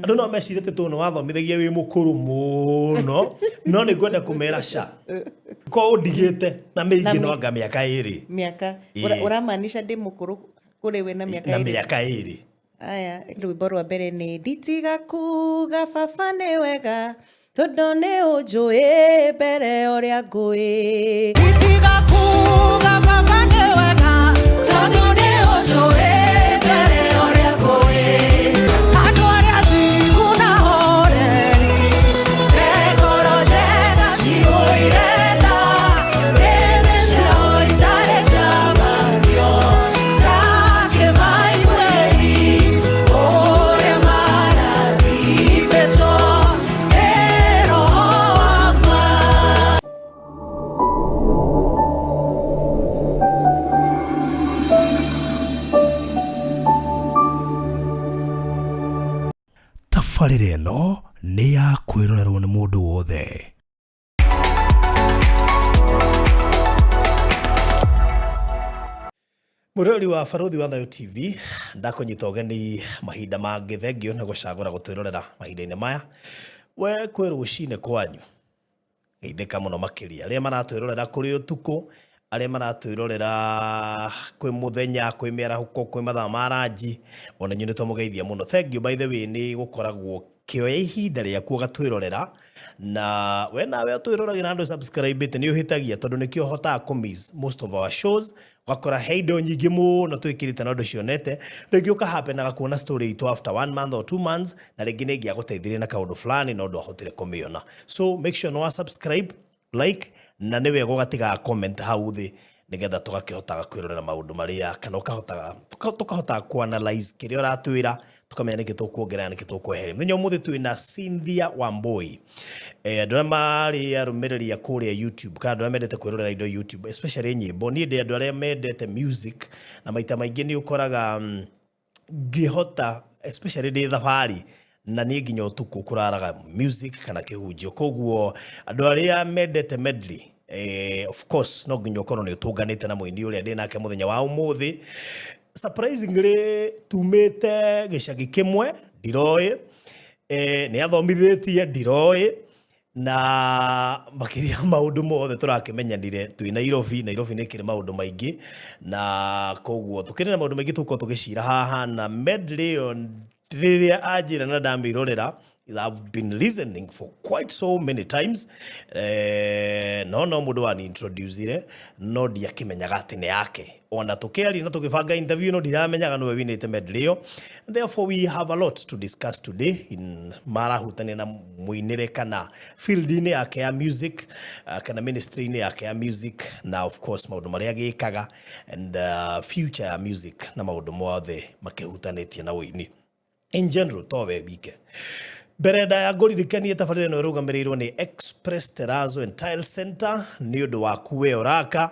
Andu no mecirite tu no wathomithagia wi mukuru muno no ni gwenda kumera sha ko ndigite na mingi no anga miaka iri uramaanisha ndi mukuru kuri we na miaka iri aya rwimbo rwa mbere ni nditiga kuga baba ni wega tondu ni unjui mbere uria ngui nditiga kuga baba ni wega tondu ni unjui mbere uria ngui andu aria thigu na horeri rekorojega ciuireta nimicao itari njamario take maimweri uria marathimĩtwo nĩ roho wakwa. Tabarĩra ĩno nĩ ya kwĩrorerwo nĩ mũndũ wothe. Mũrori wa Baruthi wa Thayo TV ndakũnyita ũgeni mahinda mangĩ thengio nĩ gũcagũra gũtwĩrorera mahinda-inĩ maya. We kwĩ rũcinĩ kwanyu geithĩka mũno makĩria arĩa maratwĩrorera kũrĩ ũtukũ, arĩa maratwĩrorera kwĩ mũthenya, kwĩ mĩarahũko, kwĩ mathaa ma ranji, ona inyuĩ nĩtwamũgeithia mũno. Thengiũ by the way nĩ gũkoragwo kĩoya ihinda rĩaku ũgatwĩrorera, na we nawe ũtwĩroragĩra andũ subscribe nĩ ũhĩtagia tondũ nĩkĩo ũhotaga kũmiss most of our shows, wakora he indo nyingĩ mũno twĩkĩrĩte na ũndũ cionete, rĩngĩ ũkahapenaga kuona story itũ after 1 month or 2 months, na rĩngĩ nĩ ĩngĩagũteithirie na kaũndũ fulani na ũndũ wahotire kũmĩona. So make sure no subscribe, like, na nĩ wega ũgatiga comment hau thĩ nĩgetha tũgakĩhotaga kwĩrorera maũndũ marĩa kana tũkahotaga ku-analyze kĩrĩa ũratwĩra, tukamenya nĩkĩ tũkuongerera nĩkĩ tũkweheria. Mũthenya ũmũthĩ twĩna Cynthia Wambui. Andũ arĩa marĩ arũmĩrĩri kũrĩa YouTube kana andũ arĩa mendete kwĩrorera indo YouTube, especially nyĩmbo, niĩ ndĩ andũ arĩa mendete music, na maita maingĩ nĩ ũkoraga ngĩhota especially ndĩ thabarĩ na niĩ nginya ũtukũ kũraraga music kana kĩhunjio. Koguo andũ arĩa mendete medley, of course no nginya ũkorwo nĩ ũtũnganĩte na mũini ũrĩa ndĩ nake mũthenya wa ũmũthĩ. Surprisingly tumĩte gĩcagi kĩmwe ndiroĩ, nĩ athomithĩtie ndiroĩ, na makĩria maũndũ mothe tũrakĩmenyanire twĩ Nairobi. Nairobi nĩ kĩrĩ maũndũ maingĩ, na koguo tũkĩrĩ na maũndũ maingĩ tũkorwo tũgĩcira haha, na medley rĩrĩa anjĩra na ndamĩrorera, I've been listening for quite so many times. No mũndũ wani introduce no ndiakĩmenyaga atĩ nĩ yake. Ona tũkĩaria na tũgĩbanga interview no ndiramenyaga nĩwe winĩte medley ĩyo. Therefore we have a lot to discuss today in marahutania na mũinĩre kana field-inĩ yake ya music, kana ministry-inĩ yake ya music, na of course maũndũ marĩa gĩkaga and future ya music na maũndũ mothe makĩhutanĩtie na ũini in general towe bike. Bereda ya ngũririkanie tabarĩra ĩno ĩrũgamĩrĩirwo nĩ Express Terrazzo and Tile Center nĩ ũndũ waku we ũraka.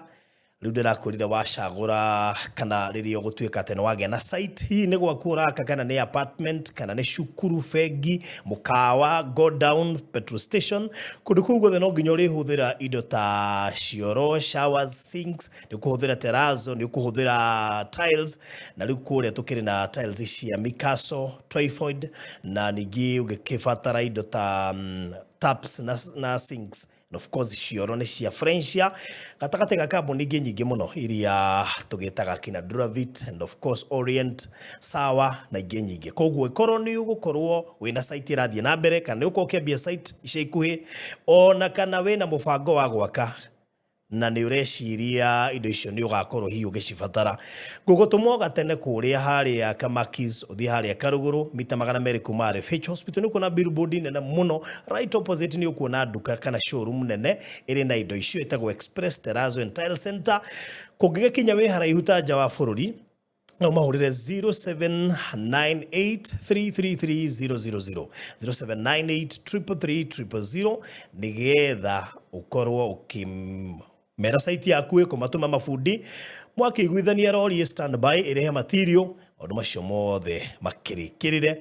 Rĩu ndĩrakũrire wacagũra kana rĩrĩa ũgũtuĩka atĩ nĩ wagĩa na site hii nĩ gwaku ũraka, kana nĩ apartment, kana nĩ cukuru, bengi, mũkawa, go down, petrol station, kũndũ kũu guothe no nginya ũrĩhũthĩra indo ta cioro, showers, sinks, nĩ ũkũhũthĩra terrazzo, nĩ ũkũhũthĩra tiles, na rĩu kũrĩa tũkĩrĩ na tiles cia Mikaso, Twyford, na ningĩ ũngĩkĩbatara indo ta taps na sinks, and of course cioro nĩ cia Frenchia, gatagatĩ ga kambuni ingĩ nyingĩ mũno iria tũgĩtaga kina Duravit and of course Orient, Sawa na ingĩ nyingĩ. Koguo ikorwo nĩ ũgũkorwo wĩna site irathiĩ na mbere, kana nĩ ũkorwo ũkĩambia site ica ikuhĩ, ona kana wĩna mũbango wa gwaka na nĩ ũreciria indo icio nĩ ũgakorwo hihi ũgĩcibatara, ngũgũtũma gatene kũrĩa harĩa Kamakis, ũthiĩ harĩa Karuguru mita 200 kuma RFH Hospital, nĩ ũkuona billboard nene mũno right opposite, nĩ ũkuona nduka kana showroom nene ĩrĩ na indo icio ĩtagwo Express Terrazzo and Tile Center. Kũngĩgĩkinya wĩ haraihu ta nja wa bũrũri no mahũrĩre 0798333000 0798333000 nĩgetha ũkorwo mera site yaku ĩkũmatũma mabundi mwakĩiguithania rori standby ĩrehe material, maũndũ macio mothe makĩrĩkĩrĩre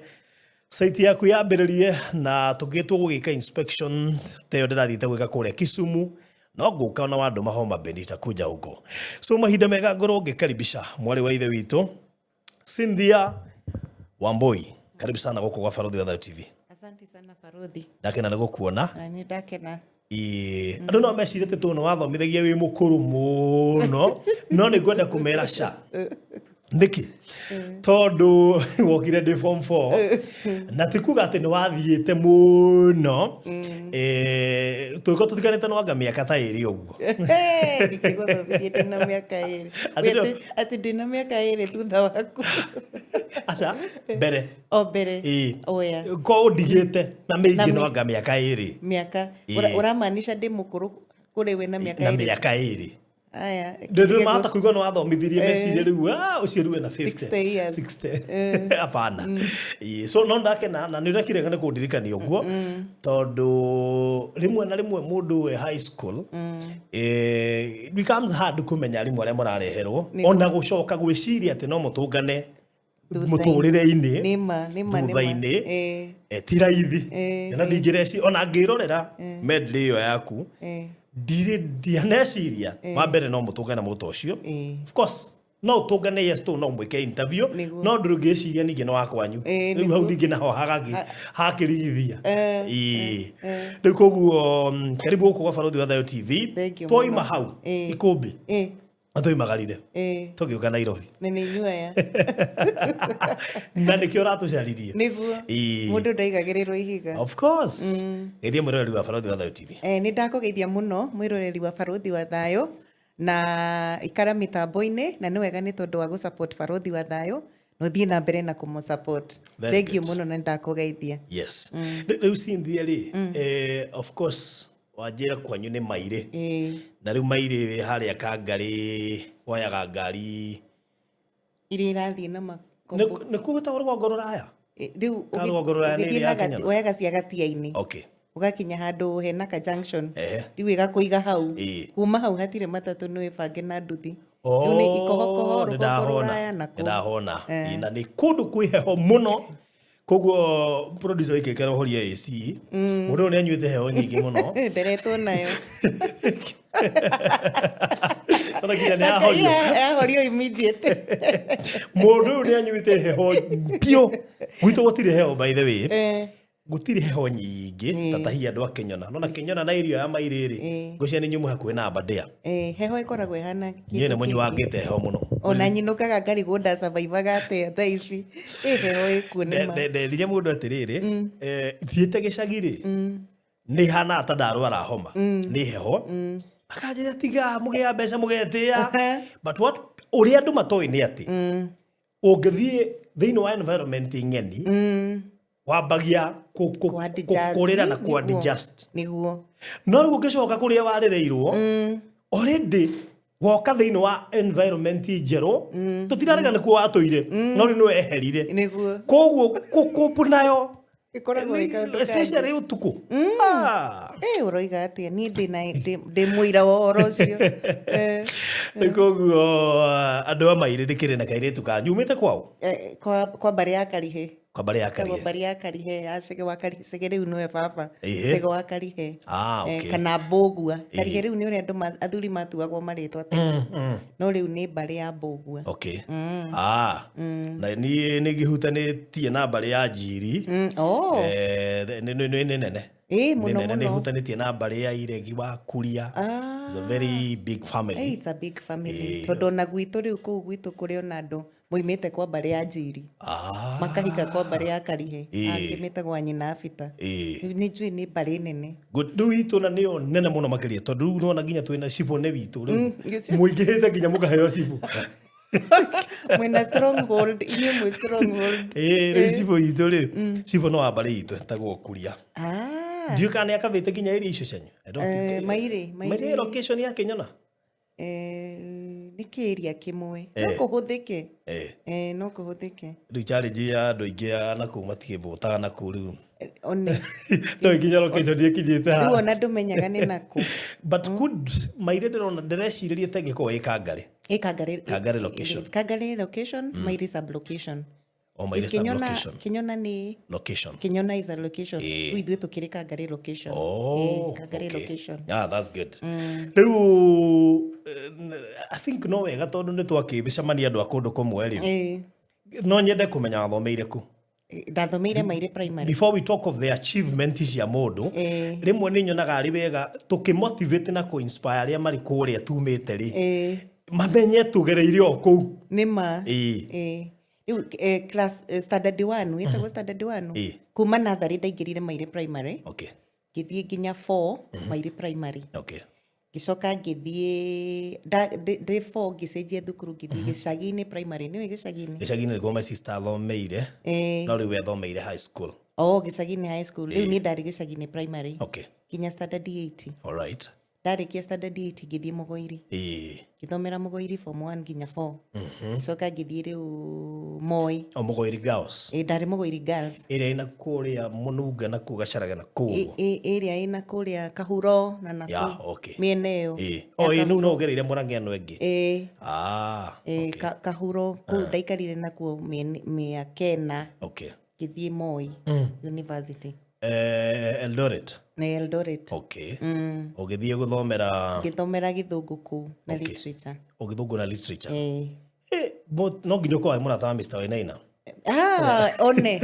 site yaku yambĩrĩrie, na tũgĩtwo gũgĩka inspection teyo ndĩrathiĩte gwĩka kũrĩa Kisumu, no ngũka na wandu mahoma benita kuja huko. So mahinda mega ngoro ngikaribisha mwari wa ithe witũ Cynthia Wambui. Karibu sana guku kwa Barodhi wa Thayo TV. Asante sana Barodhi. Ndakena nĩ gũkuona. Na nĩ ndakena. Andũ no mecirĩte tu no wathomithagia wĩ mũkũrũ mũno no nĩ ngwenda kũmera ca nĩkĩ tondũ wokire ndĩ form 4 na ti kuga atĩ nĩ wathiĩte mũno twĩko tũtiganĩte no anga mĩaka ta ĩrĩ ũguo ndikũgũthomithia ndĩna mĩaka ĩrĩ atĩ ndĩna mĩaka ĩrĩ thutha waku aca mbere mbere oya ko ndigĩte na mĩingĩ no anga mĩaka ĩrĩ mĩaka ũramaanisha ndĩ mũkũrũ kũrĩ we na mĩaka ĩrĩ aya ndio mahota kuigua no wathomithirie meciria rĩu ũcio rĩu na 60 years 60 hapana so no ndakena na nĩ ũrekire nĩ kũndirikania ũguo tondũ rĩmwe na rĩmwe mũndũ we high school it becomes hard kumenya arimũ arĩa mũrareherwo ona gũcoka gwĩciria atĩ no mũtũngane mũtũrĩre-inĩ thutha-inĩ ti raithi na ndingĩreci ona ngĩrorera medley ĩyo yaku ndianeciria wa mbere no mũtũngane mũto ũcio of course no ũtũngane yes tu no mwĩke interview no ndũngĩciria ningĩ nĩ wakwanyu rĩu hau ningĩ naho hakĩrigithia rĩu koguo karibu gũkũ kwa Barodhi wa Thayo TV twoima hau ikũmbĩ atũimagarire tũgĩũka Nairobi nĩ inyuaya na nĩkĩo ũratũcaririe nĩguo mũndũ ndaigagĩrĩrwo ihiga of course geithia mwĩroreri wa Barodhi wa Thayo TV nĩ ndakũgeithia mũno mwĩroreri wa Barodhi wa Thayo na ikara mitambo-inĩ na nĩ wega nĩ tondũ wa gũsupport Barodhi wa Thayo no thiĩ na mbere na kũmũsupport thank you mũno na ndakũgeithia yes rĩu Cynthia rĩ of course wanjĩra kwanyu nĩ Mairĩ na rĩu Mairĩ harĩa Kangarĩ woyaga ngari iria irathiĩ na makombo nĩ kũgĩtagwo rũgongo rũraya rĩu ũgĩthiĩ woyaga cia gatia-inĩ okay ugakinya handu hena ka junction riu igakuiga hau kuma hau hatire matatu no ibange na nduthi riu ni ikohokoho rũgongo rũraya na kũ ndahona ina ni kundu kwiheho muno koguo producer ikekera horia AC mundu ni anyuite heho nyingi muno nderetwo nayo ona kinya ni ahorio immediate mundu ni anyuite heho pio gwitũ gũtirĩ heho by the way gutiri heho nyingi tatahia andu akenyona nona kenyona na irio ya Mairĩ rĩ gucia ni nyumu hakuhe na Aberdare heho ikoragwo ihana nyene munyu wangite heho muno ona nyinukaga ngari gunda survive gate tha ici heho ikuone ma ndirire mundu atiriri thiete gicagi rĩ ni hana ata ndarwara homa ni heho akanjira tiga mugia mbeca mugetia but what uri andu matoi ni ati ungithie thiini wa environment ngeni wambagia kũrĩra na ku-adjust nĩguo no rĩu ũngĩcoka kũrĩa warĩrĩirwo already woka thĩinĩ wa environment njerũ tũtirarega nĩkuo watũire no rĩu nĩweherire koguo kũkũpu nayo especially ũtukũ ũroiga atĩa niĩ ndĩ mũira wa ũhoro ũcio koguo andũ a Mairĩ ndĩkĩrĩ na kairĩtu kanyu umĩte kwao kwa mbarĩ ya Karihĩ Kabari ya Karihe. Kabari ya Karihe, asege wa Karihe, sege riu niwe baba. Sege wa Karihe. Okay. Kana Mbogua. Karihe riu ni uri andu athuri matuagwo maritwa tene. No riu ni bari ya Mbogua. Okay. Na ni ngihutanitie na bari ya Njiri. Ni nene. Muno. Nihutanitie na bari ya Iregi wa Kuria. It's a very big family. It's a big family. Tondu na gwitu riu kuu gwitu kuri ona andu moimite kwa bari ya Njiri. Makahika kwa bari ya Karihe. Angimite gwa nyina Abita. Ni njui ni bari nene. Good. Riu itu na nio nene muno makiria tondu no na nginya twina cibo ne witu riu. Muingihite nginya mukaheo cibo. Mwena stronghold, inye mwe stronghold. Riu cibo itu riu. Cibo no abari itu tagwo Kuria. Ndiyo kana yakavite nginya iri icio cenyu. I don't think. Mairĩ location ya Kenyona. Nĩ kĩria kĩmwe no kũhũthĩke no kũhũthĩke rĩu challenge ya andũ aingĩ na kũu matigĩbũtaga na kũu rĩu one no nginya location ĩkinyĩte ha rĩu ona ndũmenyaga nĩ nakũ but good Mairĩ ndĩrona ndĩrecirĩria ta ĩngĩkorwo ĩ Kangarĩ location Mairĩ sub location Mairĩ sub location Kenyona ni location Kenyona is a location we ithuĩ tũkĩrĩ Kangarĩ location Kangarĩ location that's good rĩu I think no wega tondũ nĩ twakĩbicamania andũ a kũndũ kũmwe rĩ no nyende kũmenya wathomeire kũ ndathomeire Maire primary. Before we talk of the achievement cia mundu rimwe ni nyonaga ari wega tukimotivate na ku-inspire aria mari kuria tumite ri mamenye tugereire o kou nima riu class standard 1 wetagwo standard 1 kuma natharĩ ndaingĩrire Maire primary ngĩthiĩ nginya 4 Maire primary gicoka ngĩthiĩ ndĩ 4 ngĩcenjia thukuru ngĩthiĩ gĩcagi-inĩ primary nĩwe gĩcagi-inĩ nĩguo my sister athomeire no rĩu athomeire high school gĩcagi-inĩ high school rĩu niĩ ndarĩ gĩcagi-inĩ primary nginya standard 8 alright ndarĩkia standard 8 ngĩthiĩ Mũgoiri ngĩthomera Mũgoiri form 1 nginya 4 gicoka ngĩthiĩ rĩu Moi Mũgoiri girls ndarĩ Mũgoiri girls ĩrĩa ĩna kũrĩa Mũnunga na kũu Gacaraga na kũu ĩrĩa ĩna kũrĩa Kahuro na na mĩena ĩyo nĩu no ũgereire Mũrang'a ĩno ĩngĩ Kahuro kũu ndaikarire nakuo mĩaka 4 ngĩthiĩ Moi University Eldoret ũgĩthiĩ gũthomera Gĩthũngũ kũu na literature Gĩthũngũ na literature no nginya ũkorwo mũrata wa Mr. Wainaina one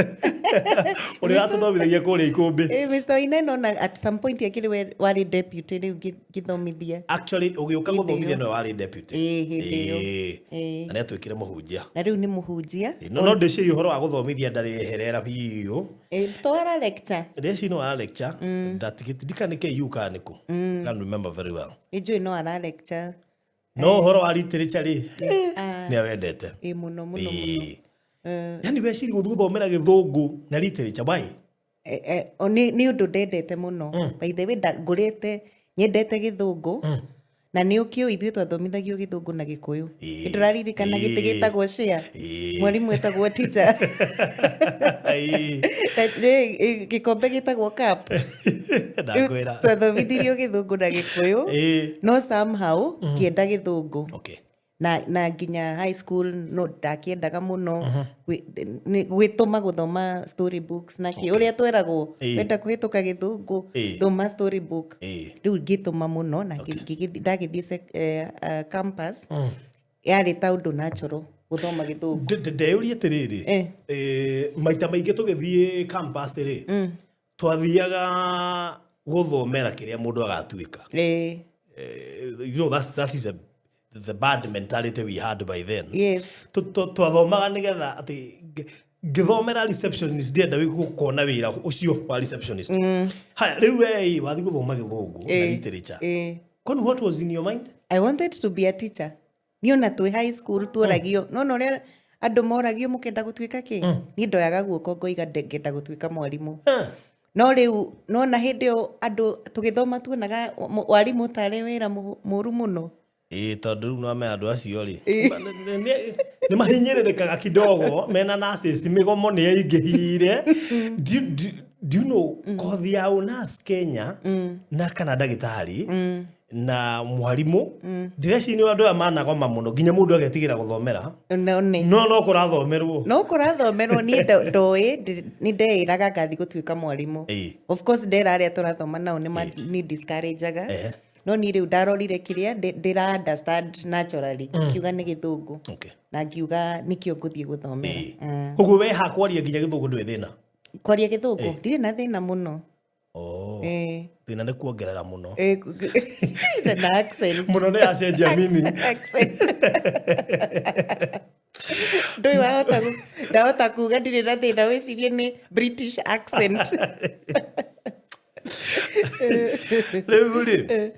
ũrĩa atũthomithĩtie kũrĩa Ikũmbĩ Mr. Wainaina ona at some point akĩrĩ warĩ deputy rĩu gĩthomithia actually ũgĩũka gũthomithia nĩwe warĩ deputy hĩndĩ ĩyo na nĩatuĩkire mũhunjia na rĩu nĩ mũhunjia no ndĩciria ũhoro wa gũthomithia ndarĩ herera biũ twara lecture ndĩciria no ara lecture ndatigitirika nĩ KU kana nĩkũ I can't remember very well njũĩ no ara lecture no ũhoro wa literature rĩ nĩawendete mũno yani weciri gũthomera Gĩthũngũ na literature why nĩ ũndũ ndendete mũno by the way ngũrĩte nyendete Gĩthũngũ na nĩ ũkĩo ithuĩ twathomithagio Gĩthũngũ na Gĩkũyũ nĩndĩraririkana gĩtĩ gĩtagwo share mwarimũ etagwo teacher gĩkombe gĩtagwo cup twathomithirio Gĩthũngũ na Gĩkũyũ no somehow ngĩenda Gĩthũngũ na nginya high school no ndakĩendaga mũno gwĩtũma gũthoma story books na kĩ ũrĩa tweragwo wenda kũhĩtũka Gĩthũngũ thoma story book rĩu ngĩtũma mũno na ndagĩthiĩ campus yarĩ ta ũndũ natural gũthoma Gĩthũngũ ndeyũria atĩrĩrĩ maita maingĩ tũgĩthiĩ campus rĩ twathiaga gũthomera kĩrĩa mũndũ agatuĩka you know that is the bad mentality we had by then twathomaga nĩgetha atĩ ngĩthomera receptionist ndienda gũkona wĩra ũcio wa receptionist haya rĩu wathiĩ gũthoma Gĩthũngũ na literature what was in your mind? I wanted to be a teacher niĩ ona twĩ high school tuoragio no ũrĩa andũ moragio mũkenda gũtuĩka kĩ niĩ ndoyaga guoko ngoiga ngenda gũtuĩka mwarimũ no rĩu nona hĩndĩ ĩyo andũ tũgĩthoma tuonaga warimũ tarĩ wĩra mũru mũno tondũ rĩu no ame andũ acio rĩ nĩ mahinyĩrĩrĩkaga kidogo mena nurses mĩgomo nĩ yaingĩhire do you know kothi ya nurse Kenya na kana ndagĩtarĩ na mwarimũ ndĩreciria andũ aya managoma mũno nginya mũndũ agetigĩra gũthomera no kũrathomerwo niĩ ndoĩ nĩ ndeĩraga ngathiĩ gũtuĩka mwarimũ of course ndera arĩa tũrathoma nao nĩ discourageaga no niĩ rĩu ndarorire kĩrĩa ndĩra understand naturally kiuga nĩ Gĩthũngũ na ngiuga nĩkĩo ngũthiĩ gũthomera koguo we hakwaria nginya Gĩthũngũ ndũĩ thĩna kwaria Gĩthũngũ ndirĩ na thĩna mũno thĩna nĩ kuongerera mũno na accent mũno nĩ yacenjia meaning ndũĩ ndahota kuga ndirĩ na thĩna wĩcirie nĩ British accent rĩu rĩ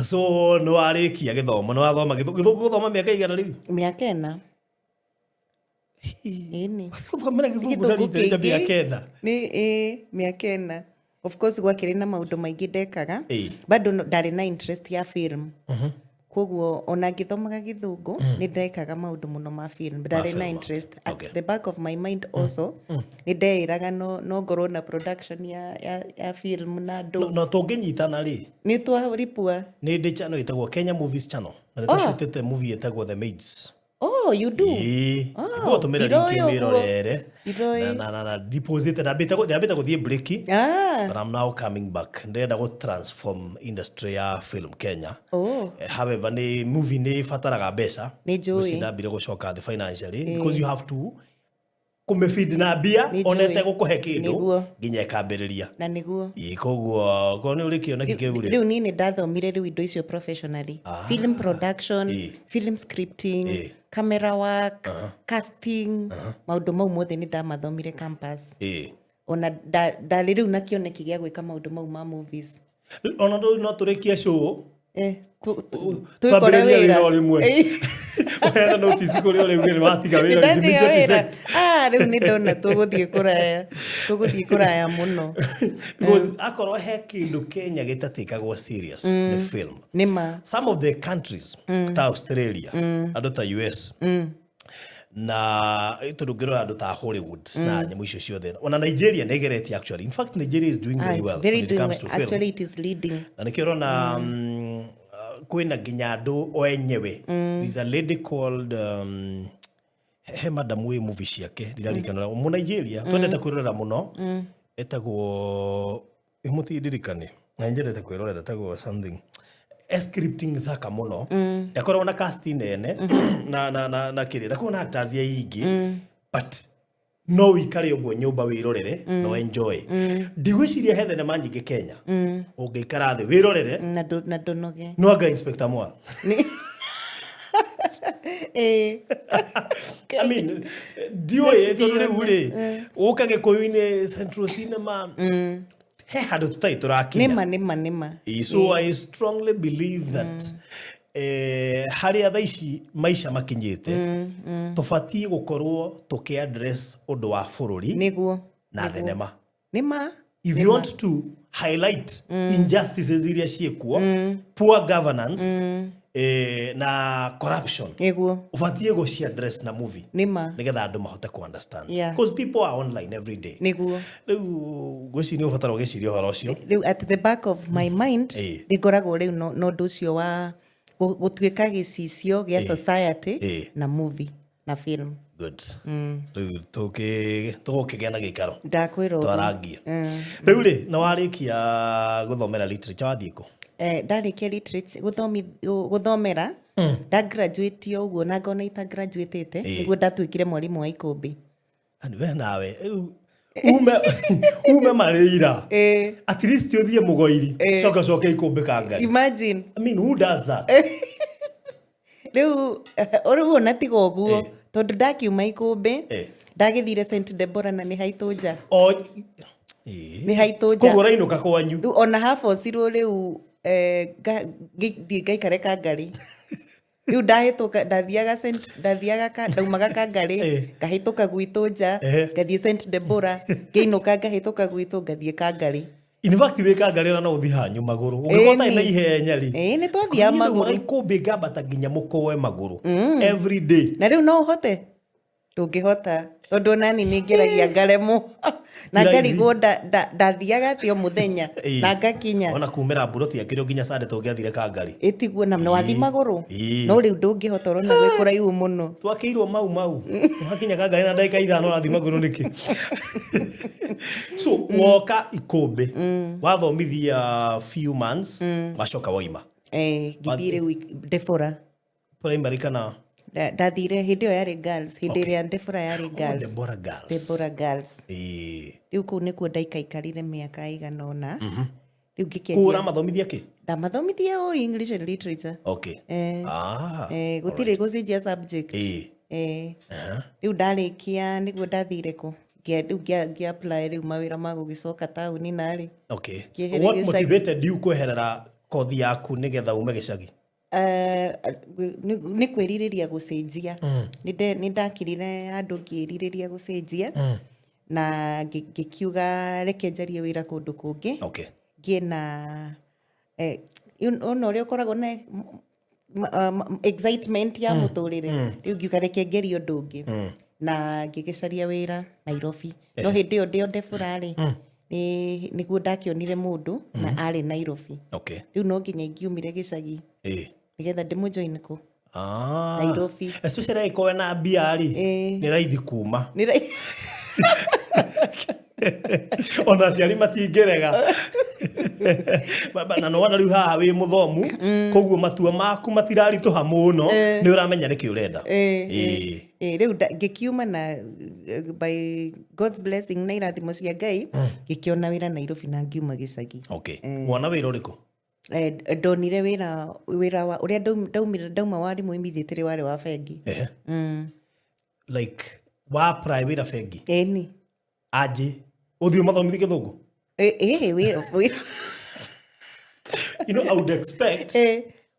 so nĩ warĩkia gĩthomo nĩ wathoma Gĩthũngũ gũthoma mĩaka igana rĩu mĩaka 4 ĩni gũthomera Gĩthũngũ na literature mĩaka 4 nĩ mĩaka 4 of course gwakĩrĩ na maũndũ maingĩ ndekaga bado ndarĩ na interest ya film koguo ona ngĩthomaga Gĩthũngũ nĩ ndekaga maũndũ mũno ma film ndarĩ na interest at the back of my mind also nĩ ndeĩraga no ngorwo na production ya film na andũ no tũngĩnyitana rĩ nĩ twaripua nĩ ndĩ channel ĩtagwo Kenya Movies Channel na nĩ tũcutĩte movie ĩtagwo The Maids you do go to mera link mirorere na deposit na beta gũthiĩ break but I'm now coming back ndenda go transform industry ya film Kenya however ni movie ni fataraga mbeca ni njũĩ ndambire gũcoka the financially because you have to kumefeed na bia Nĩ onete njũĩ. gukuhe kindu Nĩguo. nginya ikambiriria na nĩguo koguo ko nĩ ũrĩkio na kĩu rĩ rĩu niĩ nĩ ndathomire rĩu indo icio professionally film production film scripting camera work casting maũndũ mau mothe nĩ ndamathomire campus ona ndarĩ rĩu na kĩoneki gĩa gwĩka maũndũ mau ma movies ona no tũrĩkie show twĩkore wĩra wena notice kũrĩ ũrĩa nĩ watiga wĩra rĩu nĩ ndona tũgũthiĩ kũraya mũno because akorwo he kĩndũ Kenya gĩtatĩkagwo serious nĩ film nĩma some of the countries ta Australia andũ ta US na tũrũngĩrora andũ ta Hollywood na nyamũ icio ciothe ona Nigeria nĩ igeretie actually in fact Nigeria is doing very well when it comes to film actually it is leading na nĩkĩo ũrona kwĩna nginya andũ o enyewe there's a lady called he madam we movie ciake ndirarikana mu Nigeria twendete kwĩrorera mũno etagwo imutindirikane na njendete kwĩrorera etagwo something scripting thaka muno ndakorwo na casting nene na kire ndakorwo na actors ya ingi but no wikare uguo nyumba wirorere no enjoy ndigwiciria he thenema nyingĩ Kenya ũngĩikara thĩ wirorere na ndonoge no anga Inspector Mwa I mean ndiũĩ tondũ rĩu rĩ ũka Gĩkũyũ-inĩ Central Cinema he handũ tũtarĩ tũrakinya nĩma so I strongly believe that harĩa thaa ici maica makinyĩte tũbatiĩ gũkorwo tũkĩ-address ũndũ wa bũrũri nĩguo na thenema nĩma if you want to highlight injustices iria ciĩkuo poor governance na corruption nĩguo ubatiĩ gũci-address na movie nĩma nĩgetha andũ mahote ku-understand Yeah. because people are online every day nĩguo rĩu gwĩciria ũbatara ũgĩciria ũhoro ũcio rĩu at the back of my mind ndĩkoragwo rĩu no ũndũ ũcio wa gũtuĩka gĩcicio gĩa society na movie na film good rĩu tũgũkĩgĩa na gĩikaro ndakwĩra twarangie rĩu rĩ na warĩkia gũthomera literature wathiĩ kũ ndarĩkia literature gũthomera ndagraduate ũguo na ngona itagraduatĩte nĩguo ndatuĩkire mwarimũ wa ikũmbĩ we nawe ume marĩira at least ũthiĩ mũgoiri coka ikũmbĩ ka Ngai imagine I mean who does that rĩu ona tiga ũguo tondũ ndakiuma ikũmbĩ ndagĩthire St Deborah na nĩ haitũ nja nĩ haitũ nja koguo ũrainũka kwanyu rĩu ona habocirwo rĩu ngĩthiĩ ngaikare Kangari rĩu ndathiaga ndaumaga Kangari ngahĩtũka gwitũ nja ngathiĩ St Deborah ngĩinũka ngahĩtũka gwitũ ngathiĩ Kangari in fact wĩ Kangari ona no ũthi hanyu magũrũ ũngĩkota na ihenya rĩ nĩ twathiaga magũrũ ikũmbĩ ngambata nginya mũkoe magũrũ every day na rĩu no ũhote ndũngĩhota tondũ nani nĩ ngeragia ngaremwo na ngarigwo ndathiaga atĩ o mũthenya na ngakinya ona kumĩra mburoti akĩrĩ nginya Sunday tũngĩathire Kangari ĩtiguo na wathi magũrũ no rĩu ndũngĩhota ũrona gwĩ kũraihu mũno twakĩirwo mau hakinya Kangari na ndagĩka ithano ũrathi magũrũ nĩkĩ so woka ikũmbĩ wathomithia few months wacoka woima ngĩthiĩ rĩu Deborah primary kana ndathire hĩndĩ ĩyo yarĩ girls hĩndĩ ĩrĩa Deborah yarĩ girls Deborah girls rĩu kũu nĩkuo ndaikaikarire mĩaka ĩigana ũna rĩu ngĩkĩanjia ũramathomithia kĩ ndamathomithia English and literature gũtirĩ gũcenjia subject rĩu ndarĩkia nĩguo ndathire kũ rĩu ngĩ-apply rĩu mawĩra ma gũgĩcoka taũni narĩ what motivated you kweherera kothi yaku nĩgetha ume gĩcagi nĩ kwĩrirĩria gũcenjia nĩ ndakirire handũ ngĩrirĩria gũcenjia na ngĩkiuga reke njarie wĩra kũndũ kũngĩ ngĩe na ona ũrĩa ũkoragwo na excitement ya mũtũrĩre rĩu ngiuga reke ngerie ũndũ ũngĩ na ngĩgĩcaria wĩra Nairobi no hĩndĩ ĩyo ndĩ Deborah nĩguo ndakĩonire mũndũ na arĩ Nairobi rĩu no nginya ingiumire gĩcagi nĩgetha ndĩmũjoin kũ Nairobi especially ĩkoe na mbia rĩ nĩ raithi kuma ona aciari matingĩrega na no wona riu haha wi muthomu koguo matua maku matirarituha muno ni uramenya niki urenda riu ngikiuma na by God's blessing na irathimo cia Ngai ngikiona wira Nairobi na ngiuma gicagi. Okay, wona wira uriku? Ndonire wira wa uria ndauma warimũ immediately wari wa bengi. Like wa apply wira bengi? Eni aje uthio mathomithi githungu? Wira you know, I would expect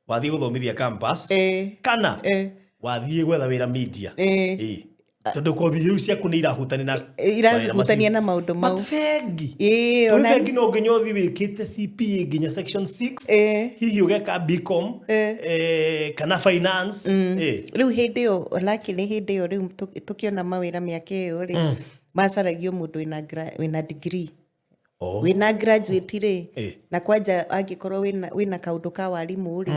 wathie guthomithia campus kana wathie gwetha wira media tondu kothi riu ciaku ni irahutania na maundu mau. Bengi bengi no nginya uthie wikite CPA nginya section 6 hihi ugeka BCom kana finance riu hindi yo lakini hindi yo riu tukiona mawira miaka iyo ri macaragio mundu wina degree wina graduate ri na kwanja angikorwo wina kaundu ka warimu ri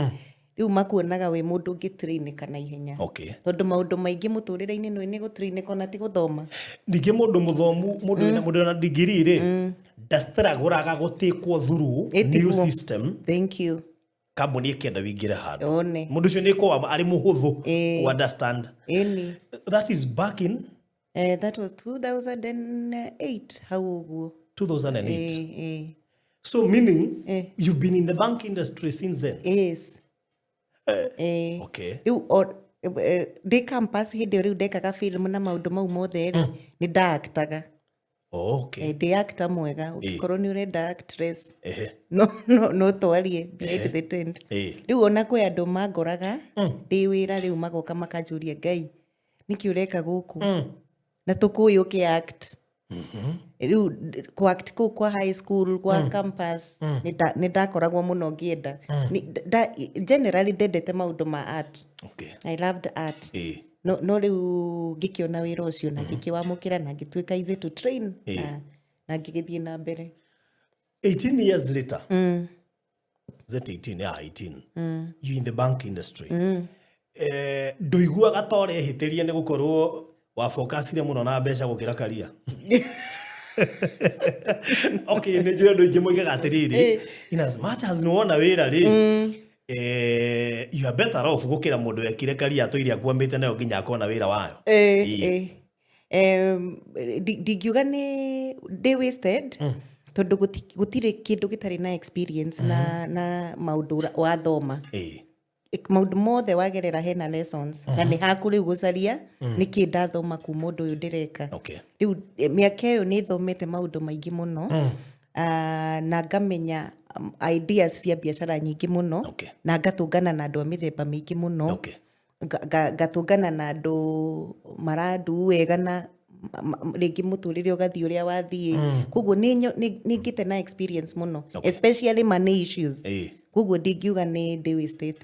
riu makuonaga we mundu ngitrain kana ihenya tondu maundu maingi muturire-ini ni gutrain kana ti guthoma. Ningi mundu muthomu mundu na degree ri ndastraguraga gutikwo through new system. Thank you. Kambuni ikienda wingire handu mundu ucio ni kwa ari muhuthu to understand. That is back in that was 2008 how uguo 2008. So meaning you've been in the bank industry since then? Yes. Okay. Di campus hindi riu ndekaga film na maundu mau mothe ni ndaaktaga. Okay. Ndi actor mwega ukikorwo ni urenda actress no twarie behind the tent. Riu ona kwe andu mangoraga ndi wira riu magoka makajuria Ngai niki ureka guku na tukuyu ki act. Riu ku act ku kwa high school kwa campus ni ndakoragwo muno ngienda generally ndendete maundu ma art. I loved art. No riu ngikiona wira ucio na ngikiwamukira na ngituika easy to train na ngigithie na mbere 18 years later. That 18 you in the bank industry. Nduiguaga tore hitiria ni gukorwo wa focusire muno na mbeca gukira career. Okay, ni ndio ndu moigaga atiriri in as much as no wona wira ri you are better off gukira mundu wekire career atoire akwambite nayo nginya akona wira wayo. Digiuga ni they wasted tondu gutire kindu gitari na experience na maundu wa thoma. Maundu mothe wagerera hena lessons na ni haku riu gucaria niki ndathoma ku mundu uyu ndireka. Riu miaka iyo ni thomete maundu maingi muno na ngamenya ideas cia biashara nyingi muno na ngatungana na andu a mithemba mingi muno ngatungana na andu marandu wega na ringi muturire ugathii uria wathii koguo ni ngite na experience muno especially money issues koguo ndingiuga ni ndi wasted.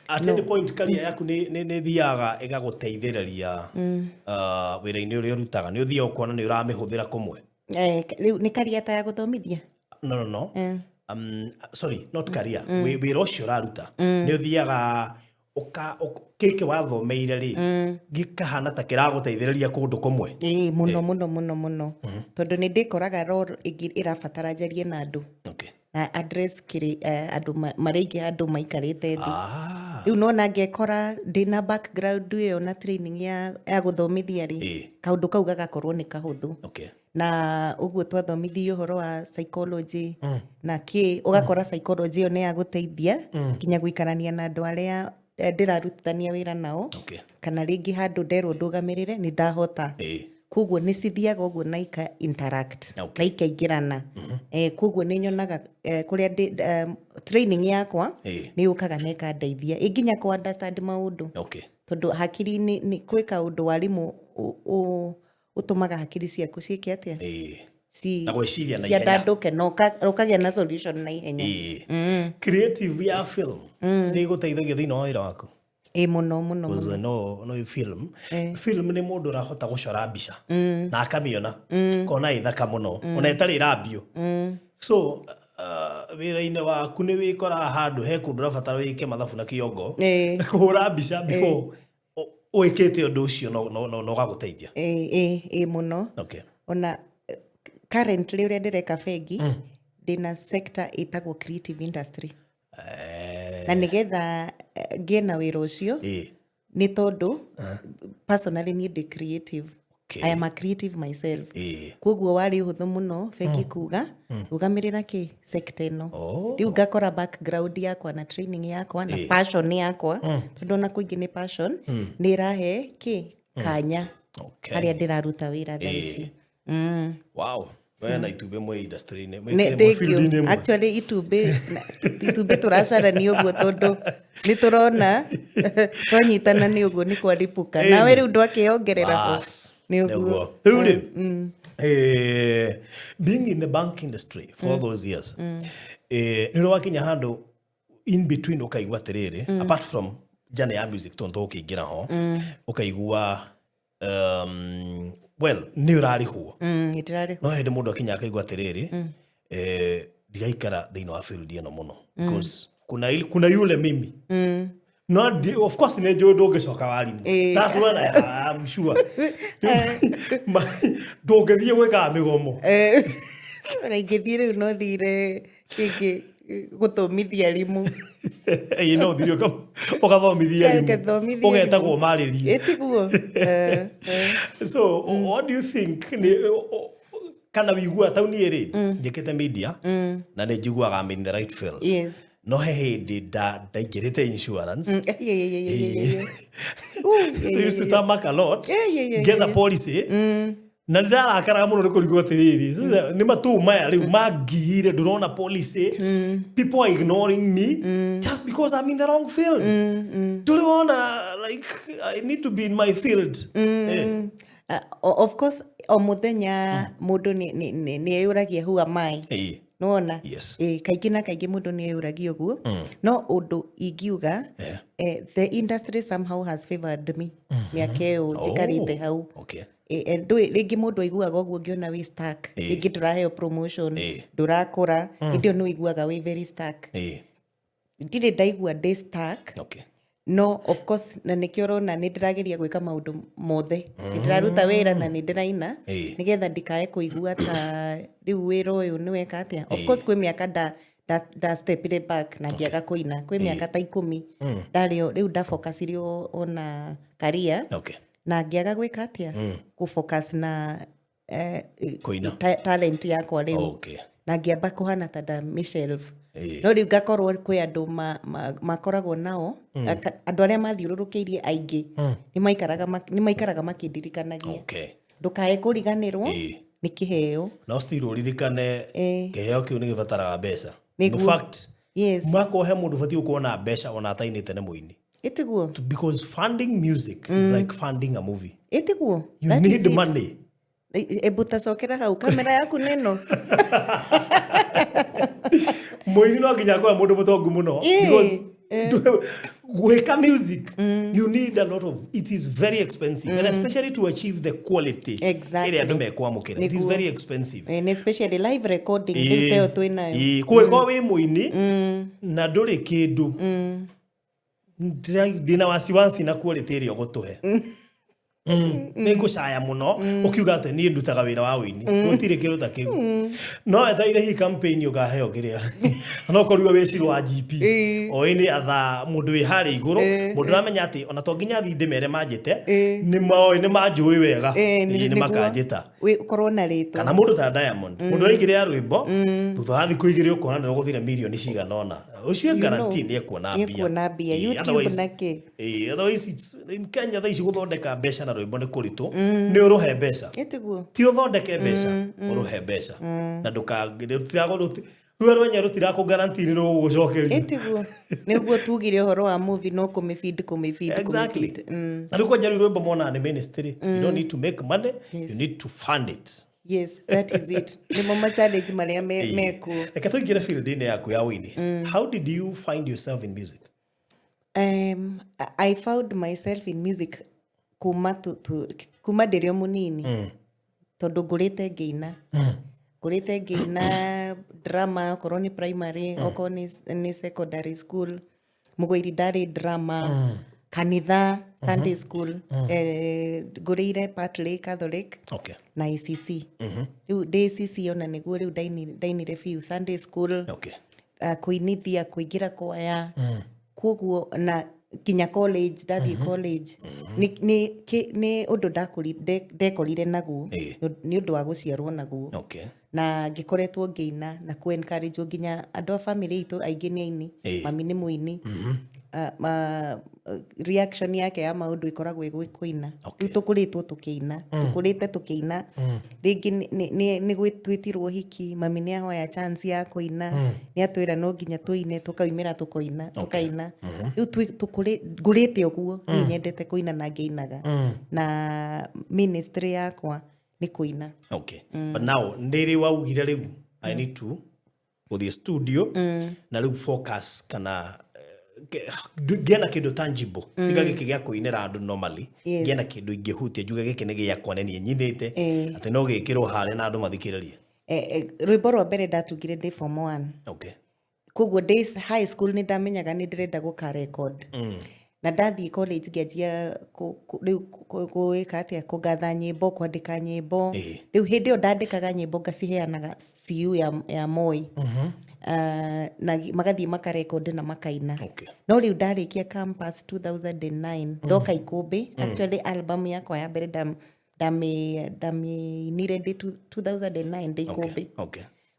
At any point career yaku ni thiaga igaguteithiriria wira-ini uria urutaga ni uthia ukona ni uramihũthĩra kumwe? Ni career ta ya guthomithia? No. Sorry, not career. Wira ucio uraruta ni uthiaga kiki wathomeire ri gikahana ta kiraguteithiriria kundu kumwe? Muno tondu ni ndikoraga role irabatara njarie na andu na address andu marigi andu maikarite thi. Riu nona ngekora ndina background iyo na training ya guthomithia ri kaundu kau gagakorwo ni kahuthu na uguo twathomithio uhoro wa psychology na ki ugakora psychology ne ya guteithia kinya guikarania na andu aria ndirarutithania wira nao kana ringi handu nderwo ndugamirire ni ndahota. Koguo ni cithiaga uguo na ika interact na ikaingirana. Koguo ni nyonaga kuria training yakwa ni ukaga neka ndeithia inginya ku understand maundu tondu hakiri ni kwika undu warimu utumaga hakiri ciaku ciike atia na gwiciria na ihenya ndanduke no ukagia na solution na ihenya. Creative ya film ni guteithagia thiini wa wira waku? Muno no film ni mundu urahota gucora mbica na akamiona kona ithaka muno ona itari rabio. So wira-ini waku ni wikora handu he kundu urabatara wike mathabu na kiongo kuhura mbica before uikite undu ucio no gaguteithia? Muno. Ona currently uria ndireka bengi ndĩna sector ĩtagwo creative industry na nĩgetha ngĩe na wĩra ũcio nĩ tondũ personally niĩ ndĩ creative. I am a creative myself. Koguo warĩ ũhũthũ mũno bengi kuga rũgamĩrĩra kĩ sector ĩno. Rĩu ngakora background yakwa na training yakwa na passion yakwa tondũ ona kũingĩ nĩ passion nĩ ĩrahe kĩ kanya harĩa ndĩraruta wĩra thaa ici. Wow. Wena itumbĩ mwe industry-inĩ. Actually itumbĩ tũracarania ũguo tondũ nĩ tũrona twanyitana nĩ ũguo nĩ kwaripũka. Nawe rĩu ndwakĩongerera ho. Being in the bank industry for all those years, nĩ wakinya handũ in between ukaigua atĩrĩrĩ, apart from jana ya music tondu ũkĩingĩra ho ukaigua well nĩ ũrarĩhwo no hĩndĩ mũndũ akinya akaigua atĩrĩrĩ ndiraikara thĩinĩ wa field ĩno mũno because kuna yule mimi no of course nĩ njũĩ ndũngĩcoka warimũ that one I'm sure ndũngĩthiĩ gwĩkaga mĩgomo ingĩthiĩ rĩu no thire kĩngĩ gũthomithia arimũ no thire ũgathomithia arimũ ũgetagwo marĩrie ĩtiguo. So what do you think kana wĩigua tauni ĩrĩ njĩkĩte media na nĩ njiguaga I'm in the right field. Yes. No he hĩndĩ ndaingĩrĩte insurance. So I used to tamak a lot, get the policy. Na ndarakaraga mũno nĩ kũrigwo atĩrĩrĩ nĩ matũ maya rĩu mangire ndũrona policy. People are ignoring me just because I'm in the wrong field. Ndũrona like I need to be in my field. Of course o mũthenya mũndũ nĩ eyũragia who am I. Nona kaingĩ na kaingĩ mũndũ nĩ eyũragia ũguo no ũndũ ingiuga the industry somehow has favored me mĩaka ĩyo njikarĩte hau. Rĩngĩ mũndũ aiguaga ũguo ngĩona wĩ stuck rĩngĩ ndũraheo promotion ndũrakũra hĩndĩ ĩyo nĩ ũiguaga wĩ very stuck. Ndirĩ ndaigua ndĩ stuck no of course na nĩkĩo ũrona nĩ ndĩrageria gwĩka maũndũ mothe nĩ ndĩraruta wĩra na nĩ ndĩraina nĩgetha ndikae kũigua ta rĩu wĩra ũyũ nĩ weka atĩa. Of course kwĩ mĩaka nda stepire back na ngĩaga kũina kwĩ mĩaka ta 10 ndarĩ rĩu ndafocusire ona career na ngĩaga gwĩka atĩa kũfocus na talent yakwa rĩu na ngĩamba kũhana ta nda Michelle. No rĩu ngakorwo kwĩ andũ makoragwo nao andũ arĩa mathiũrũrũkĩirie aingĩ nĩ maikaraga makĩndirikanagia ndũkae kũriganĩrwo nĩ kĩheo no still ũririkane kĩheo kĩu nĩ gĩbataraga mbeca. In fact makohe mũndũ batiĩ gũkorwo na mbeca ona atainĩte nĩ mũini ĩtiguo because funding music is like funding a movie ĩtiguo you need money. Ebutacokera hau kamera yaku neno mũini no nginya kwa mũndũ mũtongu mũno because gwĩka music you need a lot of it is very expensive and especially to achieve the quality ĩrĩa andũ mekwamũkĩra it is very expensive and especially live recording ĩteo twĩnayo kwĩko wĩ mũini na ndũrĩ kĩndũ ndina wasiwasi na quality ĩrĩa ũgũtũhe nĩ ngũcaya mũno ũkiuga atĩ niĩ ndutaga wĩra wa wĩini gũtirĩ kĩndũ ta kĩu no ethaire hi campaign ũkaheo kĩrĩa no kũrigwo wĩcirwo wa GP oĩ atha mũndũ wĩ harĩa igũrũ mũndũ ramenya atĩ ona to nginya thiĩ ndĩmere manjĩte nĩ manjũĩ wega nĩ makanjĩta ũkorwo na rĩtwa kana mũndũ ta Diamond mũndũ aigire ya rwĩmbo thutha wa thikũ igĩrĩ ũkona nĩ ũgũthire mirioni cigana ũna ũcio guarantee nĩ ekuona mbia YouTube nake otherwise it's in Kenya thaa ici gũthondeka mbeca na rwĩmbo nĩ kũritũ nĩ ũrũhe mbeca ti ũthondeke mbeca ũrũhe mbeca na ndũkagĩrĩtiragwo ruo rwenye rũtirakũ guarantee nĩ rũgũgũcokeria ĩtiguo nĩguo tugire ũhoro wa movie no kũmĩfeed exactly na rĩu kwanja rwĩmbo mona nĩ ministry you don't need to make money you need to fund it. Yes, that is it. Ni mama challenge maria meko. Reka tũingĩre field-inĩ yaku ya wĩini. How did you find yourself in music? I found myself in music kuma ndĩrĩ mũnini. Tondũ ngũrĩte ngĩina drama okorwo nĩ primary okorwo nĩ secondary school mũgũiri ndarĩ drama kanitha Sunday school ngũrĩire Patley Catholic Okay. na ICC rĩu ndĩ ICC ona nĩguo rĩu ndainire biũ Sunday school Okay. kũinithia kũingĩra kwaya koguo na kinya college ndathiĩ college nĩ ũndũ ndekorire naguo nĩ ũndũ wa gũciarwo naguo Okay. na ngĩkoretwo ngĩina na encourage nginya andũ a family itũ aingĩ nĩ aini mami nĩ mũini reaction yake ya maũndũ ikoragwo kũina rĩu tũkũrĩtwo tũkĩina rĩngĩ nĩ gwĩtwĩtirwo hiki mami nĩ ahoya chance ya kũina nĩ atwĩra no nginya tũine tũkaumĩra tũkaina rĩu ngũrĩte ũguo niĩ nyendete kũina na ngĩinaga na ministry yakwa nĩ kũina. Okay. But now ndĩrĩ waugire rĩu I need to gũthiĩ studio na rĩu focus kana ngĩena kĩndũ tangible tiga gĩkĩ gĩa kũinĩra andũ normally ngĩena kĩndũ ingĩhutia njuge gĩkĩ nĩ gĩakwa nĩ niĩ nyinĩte atĩ no gĩkĩrwo harĩa na andũ mathikĩrĩrie. Rwĩmbo rwa mbere ndatugire ndĩ form 1. Okay. Koguo ndĩ high school nĩ ndamenyaga nĩ ndĩrenda gũka record na ndathiĩ college ngĩanjia gwĩka atĩa kũgatha nyĩmbo kwandĩka nyĩmbo rĩu hĩndĩ ĩyo ndandĩkaga nyĩmbo ngaciheanaga CU ya Moi na magathiĩ makarekondi na makaina no rĩu ndarĩkia campus 2009 ndoka ikũmbĩ actually album yakwa ya mbere ndamĩinire ndĩ 2009 ndĩ ikũmbĩ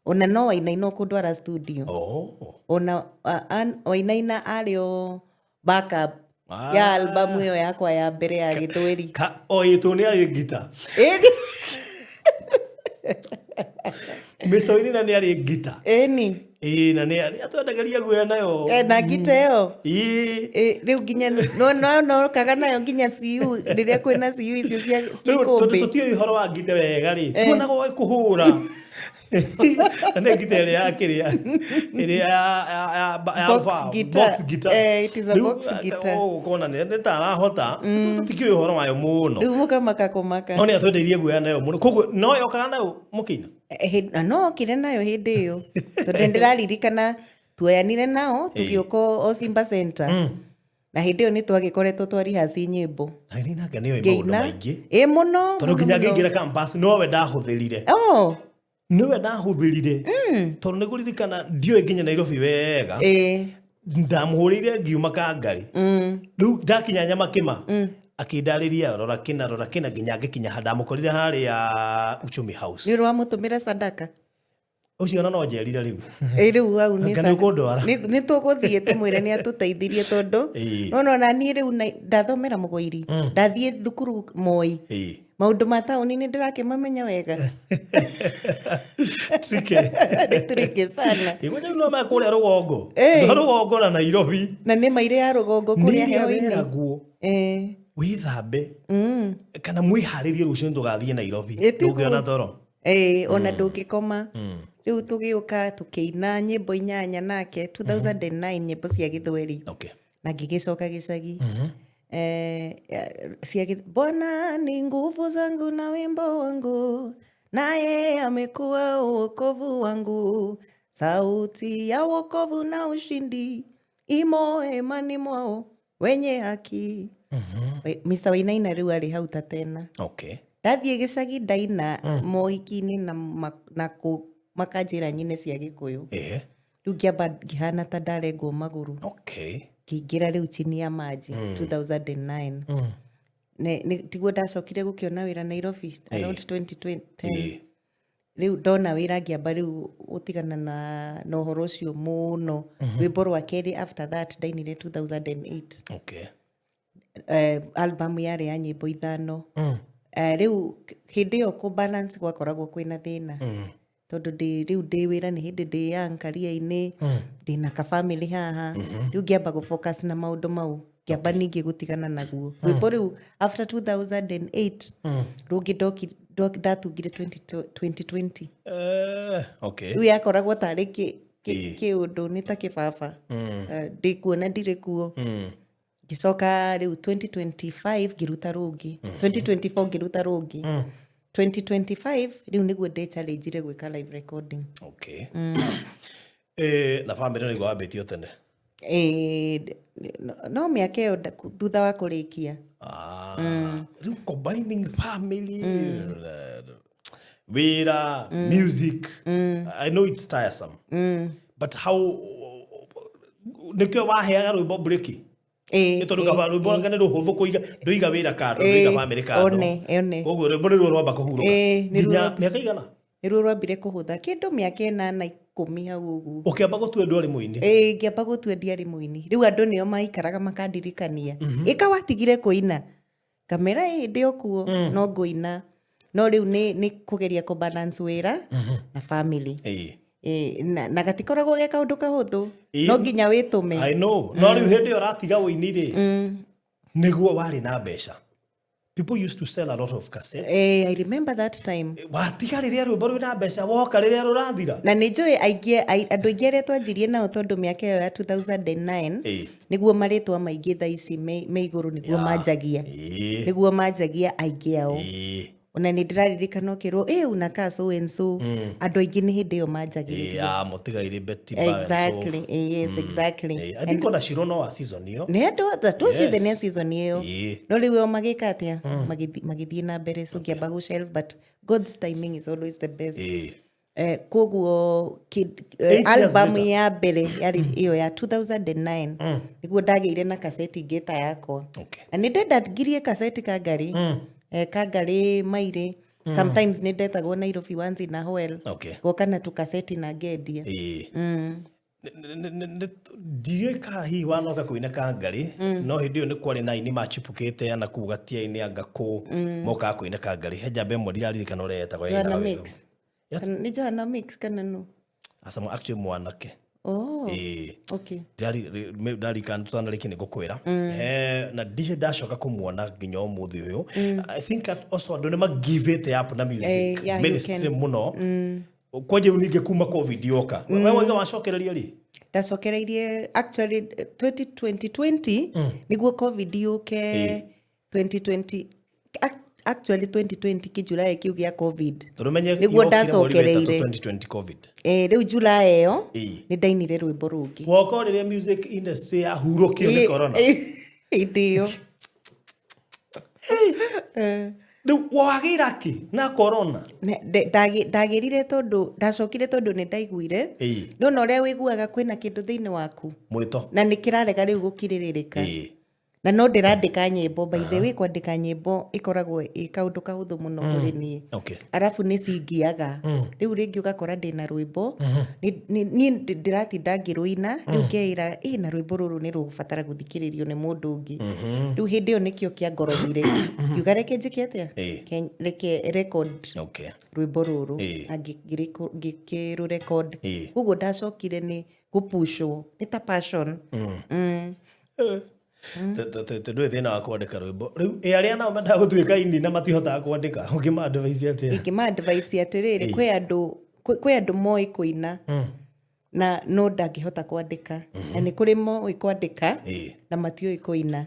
ona no wainaina kũndwara studio ona wainaina arĩo backup ya album ĩyo yakwa ya mbere ya gĩthweri oĩtwo nĩ arĩ ngita Mr. Winnie nĩ arĩ ngita ĩni na nĩ atwendageria guoya nayo na ngita ĩyo rĩu nginya no kaga nayo nginya CU rĩrĩa kwĩna CU icio cia ikũmbĩ tũtiũĩ ũhoro wa ngita wega rĩ tuonaga kũhũra nĩ ngita ĩrĩa ya kĩrĩa ĩrĩa ya box guitar it is a box guitar ũkona nĩ ta arahota tũtikĩũĩ ũhoro wayo mũno rĩu mũkamaka kũmaka no nĩ atwendeirie guoya nayo mũno koguo no yokaga nayo mũkĩina no kire nayo hĩndĩ ĩyo tondũ ndĩraririkana tuoyanire nao tũgĩũka o Simba Center na hĩndĩ ĩyo nĩ twagĩkoretwo twarihaci nyĩmbo nake nĩyo maũndũ maingĩ mũno tondũ nginya ngĩingĩra campus nowe ndahũthĩrire niwe ndahũthĩrire tondũ nĩ kũririkana ndioĩ nginya Nairobi wega ndamũhũrĩire ngiuma Kangari rĩu ndakinya Nyamakĩma akĩndarĩria rora kĩna nginya ngĩkinya ndamũkorire harĩa Uchumi House nĩ ũramũtũmĩra sadaka ũcio no njerire rĩu rĩu au nĩ tũgũthiĩ tũmwĩre nĩ atũteithirie tondũ ona niĩ rĩu ndathomera Mũgũiri ndathiĩ thukuru Moi maũndũ ma taũni nĩ ndĩrakĩmamenya wega tricky sana igũnjũ no makũrĩa rũgongo na Nairobi na nĩ maire ya rũgongo kũrĩa heho-inĩ wĩthambe kana mwĩharĩrie rũciũ tũgathiĩ Nairobi ndũngĩona toro ona ndũngĩkoma rĩu tũgĩũka tũkĩina nyĩmbo 8 nake 2009 nyĩmbo cia gĩthweri na ngĩgĩcoka gĩcagi Bwana ni nguvu zangu na wimbo wangu naye amekuwa wokovu wangu sauti ya wokovu na ushindi imo hemani mwao wenye haki Mr. Wainaina rĩu arĩ hau ta tena ndathiĩ gĩcagi ndaina mohiki-inĩ na makanjĩra nyine cia Gĩkũyũ rĩu ngĩamba ngĩhana ta ndarengwo magũrũ ngĩingĩra rĩu chini ya maji 2009 tiguo ndacokire gũkĩona wĩra Nairobi around 2010 rĩu ndona wĩra ngĩamba rĩu gũtigana na ũhoro ũcio mũno rwĩmbo rwa kerĩ after that ndainire 2008 album yarĩ ya nyĩmbo 5 rĩu hĩndĩ ĩyo kũbalance gwakoragwo kwĩna thĩna tondũ rĩu ndĩ wĩra nĩ hĩndĩ ndĩ young career-inĩ ndĩna ka family haha rĩu ngĩamba gũfocus na maũndũ mau ngĩamba ningĩ gũtigana naguo rwĩmbo rĩu after 2008 rũngĩ ndatungire 2020 rĩu yakoragwo tarĩ kĩũndũ nĩ ta kĩbaba ndĩkuona ndirĩ kuo ngĩcoka rĩu 2025 ngĩruta rũngĩ 2024 ngĩruta rũngĩ 2025 rĩu nĩguo ndĩ challenge gwĩka live recording na family nĩ gwambĩtio tene no mĩaka ĩyo thutha wa kũrĩkia. Rĩu combining family, wĩra, music, I know it's tiresome, but how nĩkĩo waheaga rwĩmbo breki? Tondũ kaba rwĩmbo ngane rũhũthũ kũiga ndũiga wĩra kando, ndũiga family kando. Ũguo rwĩmbo nĩruo rwamba kũhurũka. Nginya mĩaka igana? Nĩruo rwambire kũhũtha kĩndũ mĩaka 8-10 hau ũguo. Ũkĩamba gũtua ndwarĩ mũini? Ngĩamba gũtua ndiarĩ mũini. Rĩu andũ nĩo maikaraga makandirikania. Ĩka watigire kũina. Kamera ndĩ o kuo no ngũina. No rĩu nĩ kũgeria kũbalance wĩra na family. Na gatikoragwo ge kaũndũ kahũthũ. No nginya wĩtũme. I know. No rĩu hĩndĩ ĩyo ũratiga ũini rĩ, nĩguo warĩ na mbeca. People used to sell a lot of cassettes. I remember that time. Watiga rĩrĩa rwĩmbo rwĩna mbeca woka rĩrĩa rũrathira. Na nĩ njũĩ andũ aingĩ arĩa twanjirie nao tondũ mĩaka ĩyo ya 2009 nĩguo marĩtwa maingĩ thaa ici me igũrũ nĩguo manjagia. Nĩguo manjagia aingĩ ao. Ona nĩ ndĩraririkana ũkĩrwo unakaa so and so. Andũ aingĩ nĩ hĩndĩ ĩyo manjagĩrĩria. Mũtigaire Betty Bayo. Exactly. Yes, exactly. I think ona Shiro no wa season iyo. Nĩ andũ tũciothe nĩ season iyo. No rĩu magĩka atĩa? Magĩthiĩ na mbere so ngĩamba gũ shelf, but God's timing is always the best. Koguo album ya mbere yarĩ iyo ya 2009 nĩguo ndagĩire na kaseti ngĩta yakwa. Na nĩ ndendagirie kaseti Kangari. Kangari Maire. Sometimes nĩ ndetagwo Nairobi Wanzi na Hoel. Goka na tukaseti na ngendia. Ndiye ka hi wanoka kuina Kangari no hĩndĩ ĩyo nĩ kwarĩ na ini machipukĩte na kuu gatia-inĩ angakũ moka kuina Kangari. Hejambe mwe ndiraririkana ũrĩa yetagwo Joanna Mix. Nĩ Joanna Mix kana no? Asamo actually mwanake. Okay. Ndarikana tutanarĩkia nĩ ngũkwĩra. Na ndihe ndacoka kũmuona nginya ũmũthĩ ũyũ. I think also andũ nĩ ma-give it up na music ministry mũno. Kwaje unige kuma COVID yoka. Wewe waiga wacokereria ri? Ndacokereirie actually 2020 niguo COVID yoke 2020 actually 2020 July kiu gĩa COVID. Niguo ndacokereire 2020 COVID. Rĩu July ĩyo nĩ ndainire rwĩmbo rũngĩ. Woko rĩrĩa music industry yahurũkio nĩ corona. Ndio. Rĩu wagĩra kĩ na corona? Ndagĩrire tondũ ndacokire tondũ nĩ ndaiguire. No ũrĩa wĩiguaga kwĩna kĩndũ thĩinĩ waku. Mwĩto. Na nĩ kĩrarega rĩu gũkirĩrĩka. Na no ndĩrandĩka nyĩmbo, by the way kwandĩka nyĩmbo ĩkoragwo kaũndũ kahũthũ mũno kũrĩ niĩ. Arabu nĩ cingiaga. Rĩu rĩngĩ ũgakora ndĩna rwĩmbo niĩ ndĩratinda ngĩrũina rĩu ngeĩra na rwĩmbo rũrũ nĩ rũgũbatara gũthikĩrĩrio nĩ mũndũ ũngĩ. Rĩu hĩndĩ ĩyo nĩkĩo kĩangoromire. Ngiuga reke njĩke atĩa? Reke record rwĩmbo rũrũ na ngĩkĩrũ record. Ũguo ndacokire nĩ gũpushwo nĩ ta passion. Ndũĩ thĩna wa kwandĩka rwĩmbo. Rĩu arĩa nao mendaga gũtuĩka ini na matihotaga kwandĩka ũngĩma-advise atĩa? Ingĩma-advise atĩrĩrĩ, kwĩ andũ moĩ kũina na no ndangĩhota kwandĩka. Na nĩ kũrĩ moĩ kwandĩka na matiũĩ kũina.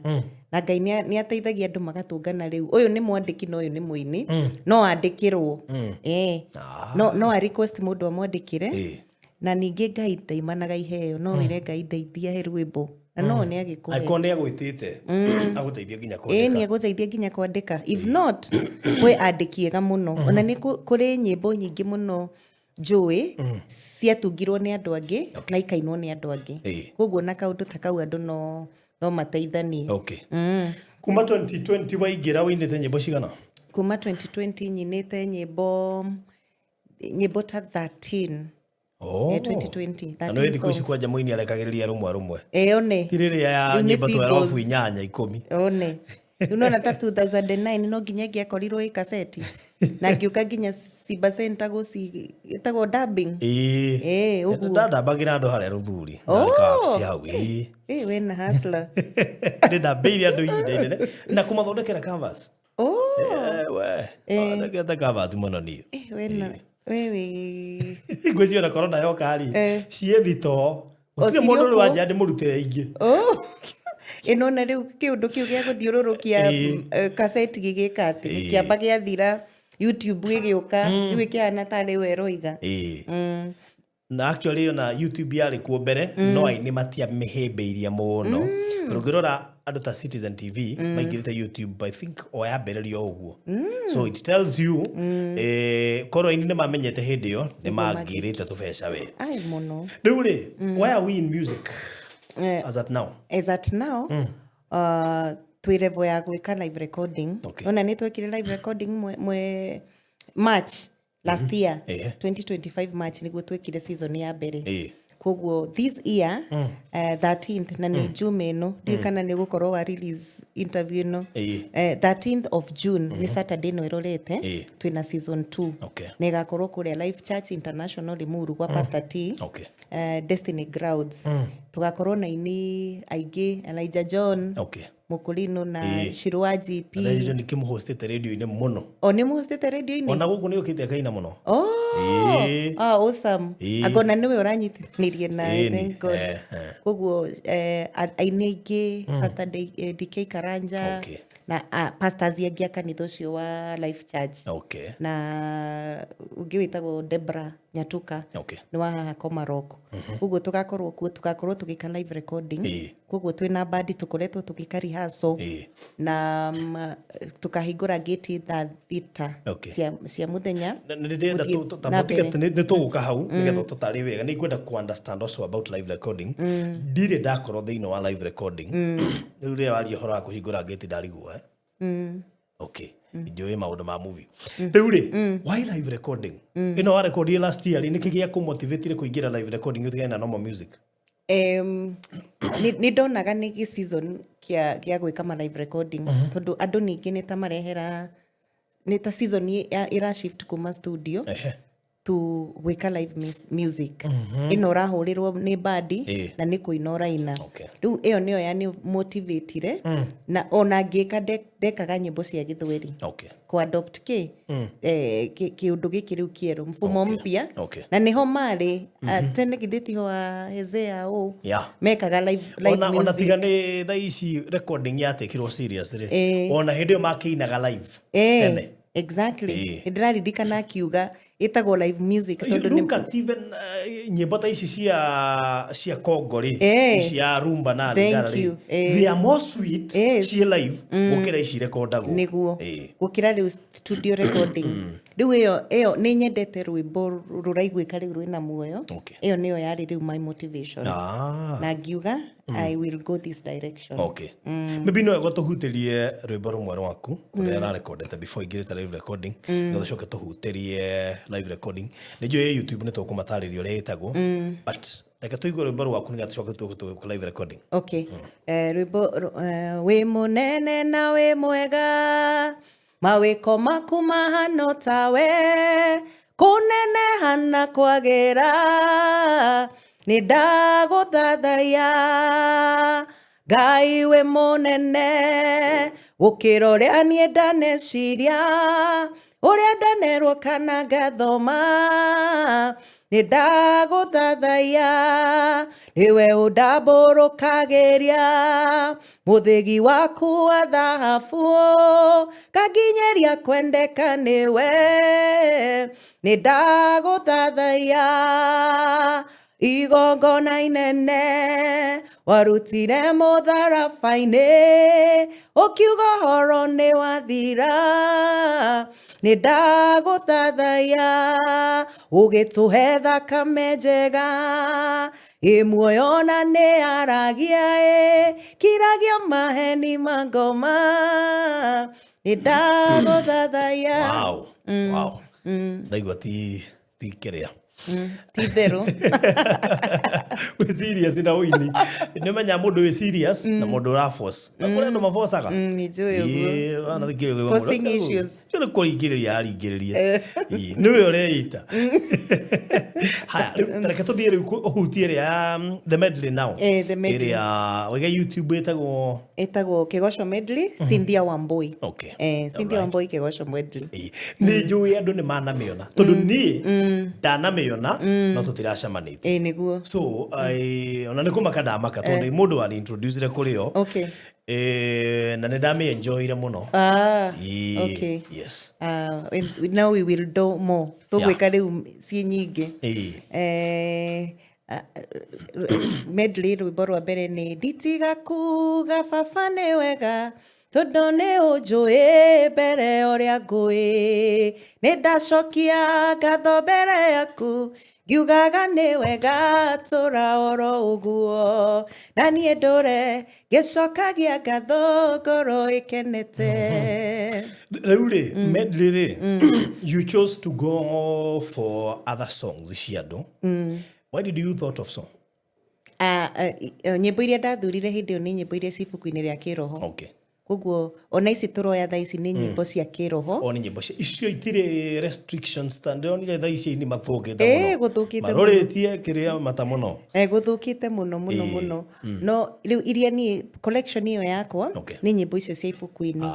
Na Ngai nĩ ateithagia andũ magatũngana rĩu. Ũyũ nĩ mwandĩki na ũyũ nĩ mũini. No andĩkĩrwo. No a request mũndũ amwandĩkĩre. Na ningĩ Ngai ndaimanaga iheo. No wĩre Ngai ndeithia he rwĩmbo. Na no nĩ agĩkũhe. Akorwo nĩ agwĩtĩte agũteithia nginya kwandĩka. Nĩ agũteithia nginya kwandĩka. If not, kwĩ andĩki ega mũno. Ona nĩ kũrĩ nyĩmbo nyingĩ mũno njũĩ ciatungirwo nĩ andũ angĩ na ikainwo nĩ andũ angĩ. Koguo na kaũndũ ta kau andũ no mateithanie. Kuma 2020 waingĩra wĩinĩte nyĩmbo cigana? Kuma 2020 nyinĩte nyĩmbo ta 13. 2020. Na nĩ thikũ ici kwanja mũini arekagĩrĩria rũmwe. One. Ti rĩrĩa ya nyĩmbo twarabu 8 10. One. Rĩu nona ta 2009 no nginya ngĩakorirwo ĩ kaseti. Na ngĩũka nginya Simba Center gũcitagwo dubbing. Ũguo. Ndandambagĩra andũ harĩa Rũthuri. Ndakabu cia hau. We na hustler. Ndambĩire andũ ihinda inene na kũmathondekera canvas. Ndakĩte canvas mũno niĩ. Wewe. Ngwĩciria corona yoka-rĩ ciĩ thito. Gũtirĩ mũndũ ũrĩ wanja ndĩmũrutĩre ingĩ. Ĩno na rĩu kĩũndũ kĩu gĩa gũthiũrũrũkia kaseti gĩgĩka atĩ kĩamba gĩathira YouTube ĩgĩũka rĩu ĩkĩhana tarĩ we roiga. na actually na YouTube yari kuo mbere no ai ni matia mihembeiria muno rugirora andu ta Citizen TV maingirite YouTube I think o ya mbererio uguo so it tells you koro ini ni mamenyete hindi yo ni mangirite tubeca we ai muno riu ri why are we in music as at now twirevo ya gwika live recording ona ni twekire live recording mwe March last year 2025 March niguo twekire season ya mbere koguo this year 13th na ni June no ndikana ni gukorwo wa release interview no 13th of June ni Saturday no irorete twina season 2 ni gakorwo kuria Life Church International Limuru kwa Pastor T Destiny Grounds tugakorwo na ini aigi Elijah John Mukulino na Shirwaji P na ni kimuhostete radio-ini muno ni muhostete radio-ini ona guku ni ukite kaina muno awesome agona niwe uranyitithanirie na thank God koguo aini aigi Pastor DK Karanja na pastors yangia kanitha ucio wa Life Church na ungi witagwo Debra Nyatuka ni wa Komaroko koguo tugakorwo tugika live recording koguo twina band tukoretwo tugika rehearsal na tukahingura gate tha thita cia muthenya ndenda ni tuguka hau nigetha tutari wega ni ngwenda ku understand also about live recording ndire ndakorwo thiino wa live recording uri wari horo kuhingura gate ndarigwa Enjoy maundu ma movie. Riu why live recording? Ino wa record last year ni kigia ku motivate kuingira live recording utige na normal music. Ni donaga ni gi season kia gwika ma live recording tondu andu ningi ni ta marehera ni ta season ira shift kuma studio to gwika live music ino rahurirwo ni bandi na ni kuinora ina riu iyo niyo yani motivateire na ona ngika ndekaga nyimbo cia githweri ku adopt kiundu giki riu kieru mfumo mpya na niho mari tene gidetiho Hezea mekaga live music ona tiga ni thaici recording yatekirwo serious ri ona hindi makiinaga live tene exactly ndiraridikana kiuga itagwo live music tondu ni look at even nyimbo ta ici cia kongori cia rumba na gallery they are more sweet cia live gukira ici recordagwo niguo gukira riu studio recording riu iyo ni nyendete rwimbo ruraigwika riu rwina muoyo iyo niyo yari riu my motivation na ngiuga I will go this direction maybe no go tuhutirie rwimbo rumwe rwaku uria ra recordete before ingirite live recording go coke tuhutirie live recording nijo YouTube ni tukumataririo ria itagwo but like tuigwe rwimbo rwaku ni gatucoke tu live recording rwimbo we munene na we mwega mawiko maku mahano tawe kunene hana kwagira ni ndaguthathaya Ngai we munene gukira uria nie ndaneciria uria ndanerwo kana ngathoma ni ndaguthathaya niwe undamburukagiria muthigi waku wa thahabu kanginyeria kwendeka niwe ni ndaguthathaya igongona inene warutire mutharabaini ukiuga horo ni wathira ni ndaguthathaya ugituhe thakame njega imuoyo na ni aragia kiragia maheni mangoma ni ndaguthathaya wow ndaigua ti kiria titheru we serious na wini ni menya mundu we serious na mundu ra force na kule ndo mafosaga ni joyo go ana thikire forcing issues kile kuringiriria aringiririe ni we ureita haya tareke tuthire uhutie ria the medley now ria wega YouTube etagwo Kigosho medley Cynthia Wambui Cynthia Wambui Kigosho medley ni njui andu ni manamiona tondu ni ndanamiona ndamĩona no tũtiracemanĩtie nĩguo so ona nĩ kũmaka ndamaka tondũ mũndũ wa introducire kũrĩ o okay na nĩ ndamĩ-enjoyire mũno okay yes now we will do more tũgwĩka rĩu ciĩ nyingĩ medley rwĩmbo rwa mbere nĩ nditiga kuga baba nĩ wega tondũ nĩ ũnjũĩ mbere ũrĩa ngũĩ nĩ ndacokia ngatho mbere yaku ngiugaga nĩ wega tũra oro ũguo na niĩ ndũre gĩcokagia ngatho ngoro ĩkenete rĩu rĩ medley rĩ you chose to go for other songs cia andũ why did you thought of song nyĩmbo iria ndathurire hĩndĩ ĩyo nĩ nyĩmbo iria ci ibuku-inĩ rĩa kĩroho okay koguo ona ici tũroya thaa ici nĩ nyĩmbo cia kĩroho o nĩ nyĩmbo icio itirĩ restrictions ndĩronire thaa ici nĩ mathũkĩte mũno gũthũkĩte mũno marorĩtie kĩrĩa mata mũno gũthũkĩte mũno mũno no rĩu iria niĩ collection ĩyo yakwa nĩ nyĩmbo icio cia ibuku-inĩ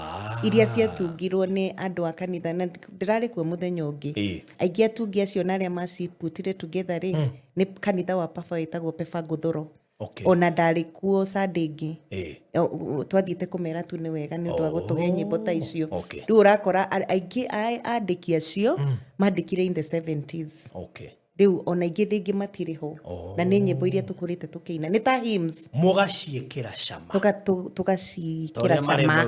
iria ciatungirwo nĩ andũ a kanitha na ndĩrarĩ kuo mũthenya ũngĩ aingĩ atungi acio na arĩa maciputire together rĩ nĩ kanitha wa Papa wĩtagwo Pefa Ngũthũro ona ndarĩ kuo Sunday ĩngĩ twathiĩte kũmera tu nĩ wega nĩ ũndũ wa gũtũhe nyĩmbo ta icio rĩu ũrakora aingĩ andĩki acio mandĩkire in the 70s rĩu ona ingĩ rĩngĩ matirĩ ho na nĩ nyĩmbo iria tũkũrĩte tũkĩina nĩ ta hymns mũgaciĩkĩra cama tũgaciĩkĩra cama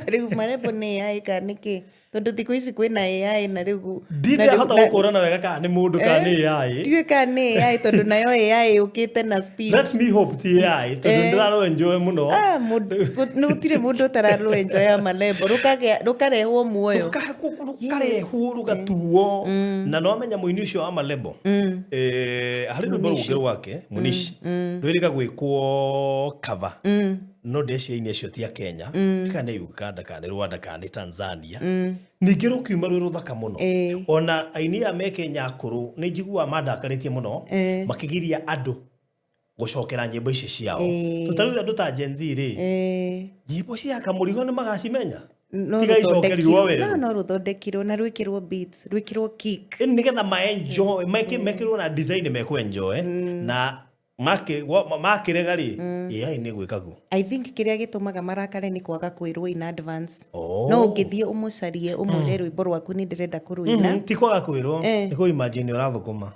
rĩu marembo nĩ AI kana nĩkĩ tondũ thikũ ici kwĩna AI na rĩu ndirahota gũkũrana wega kana nĩ mũndũ kana nĩ AI ndiũĩ kana nĩ AI tondũ nayo AI ũkĩte na speed let me hope ti AI tondũ ndirarũ enjoy mũno no gũtirĩ mũndũ ũtararũ enjoy Malembo rũkarehwo muoyo rũkarehwo rũgatuo na no amenya mũini ũcio wa Malembo harĩ rwĩmbo rũngĩ rwake Munishi rwĩrĩga gwĩkwo cover no ndeciria icio ti a Kenya kana nĩ Uganda kana Rwanda kana Tanzania ningĩ rũkiuma rwĩ rũthaka mũno ona aini a me Kenya akũrũ nĩ njiguaga mandakarĩtie mũno makĩgiria andũ gũcokera nyĩmbo ici ciao tũtarĩ andũ ta Gen Z rĩ nyĩmbo cia Kamũrigo nĩ magacimenya tiga icokerirwo wega no rũthondekirwo na rwĩkĩrwo beats rwĩkĩrwo kick nĩgetha ma enjoy mekĩrwo na design mekũ enjoy na makĩrega rĩ AI nĩ gwĩkaguo I think kĩrĩa gĩtũmaga marakare nĩ kwaga kwĩrwo in advance no ũngĩthiĩ ũmũcarie ũmwĩre rwĩmbo rwaku nĩ ndĩrenda kũrũina ti kwaga kwĩrwo nĩ kũ imagine ũrathũkũma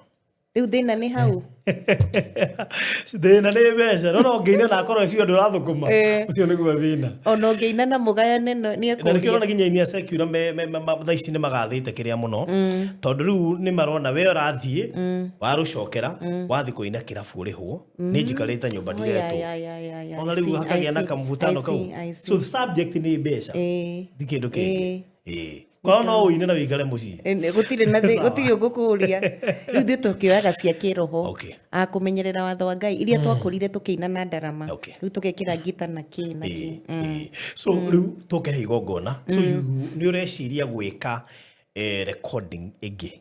rĩu thĩna nĩ hau thĩna nĩ mbeca no ngĩina na akorwo biũ andũ ũrathũkũma ũcio nĩguo thĩna ona ũngĩina na mũgayane nĩ ekũria na nĩkĩo ona nginya inia secular thaa ici nĩ magathĩte kĩrĩa mũno tondũ rĩu nĩ marona we ũrathiĩ warũcokera wathiĩ kũina kĩrabu ũrĩhwo nĩ njikarĩte nyũmba ndiretwo ona rĩu hakagĩa na kamũvutano kau so subject nĩ mbeca ti kĩndũ kĩngĩ kwa no ũine na wĩikare mũciĩ gũtirĩ ũgũkũria rĩu thiĩ tũkĩoyaga cia kĩroho kũmenyerera watho wa Ngai iria twakũrire tũkĩina na ndarama rĩu tũgekĩra ngita na kĩ na kĩ so rĩu tũkĩhe igongona so nĩ ũreciria gwĩka recording ĩngĩ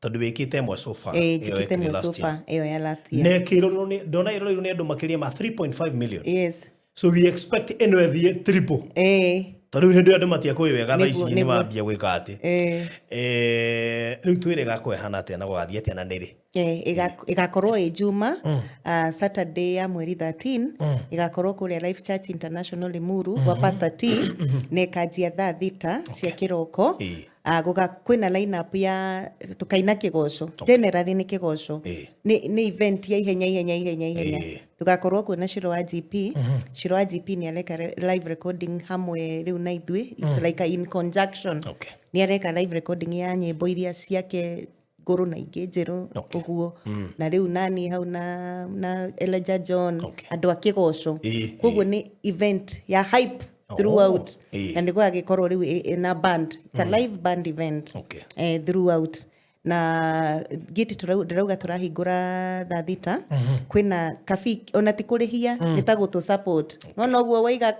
tondũ wĩkĩte ĩmwe sofa njĩkĩte ĩmwe sofa ĩyo ya last year na kĩrorwo ndona ĩroreirwo nĩ andũ makĩria ma 3.5 million yes so we expect ĩno ĩthiĩ triple tondũ hĩndĩ andũ matiakũĩ wega thaa ici nĩ wambia gwĩka atĩ rĩu twĩre gakwĩ hana atĩa na gũgathiĩ atĩa na nĩrĩ ĩgakorwo ĩ Juma Saturday ya mweri 13 ĩgakorwo kũrĩa Life Church International Limuru wa Pastor T na ĩkanjia thaa thita cia kĩroko kwĩna line up ya tukaina kĩgoco generally nĩ kĩgoco nĩ event ya ihenya tugakorwo kwĩna Shiro wa GP Shiro wa GP nĩ areka live recording hamwe rĩu na ithuĩ it's like in conjunction nĩ areka live recording ya nyĩmbo iria ciake ngũrũ na ingĩ njerũ ũguo na rĩu nani hau na Elijah John andũ a kĩgoco koguo nĩ event ya hype throughout na nĩ gwagĩkorwo rĩu na band it's a live band event throughout na giti ndĩrauga tũrahingũra thaa thita kwĩna kabi ona ti kũrĩhia nĩ ta gũtũ support no ũguo waiga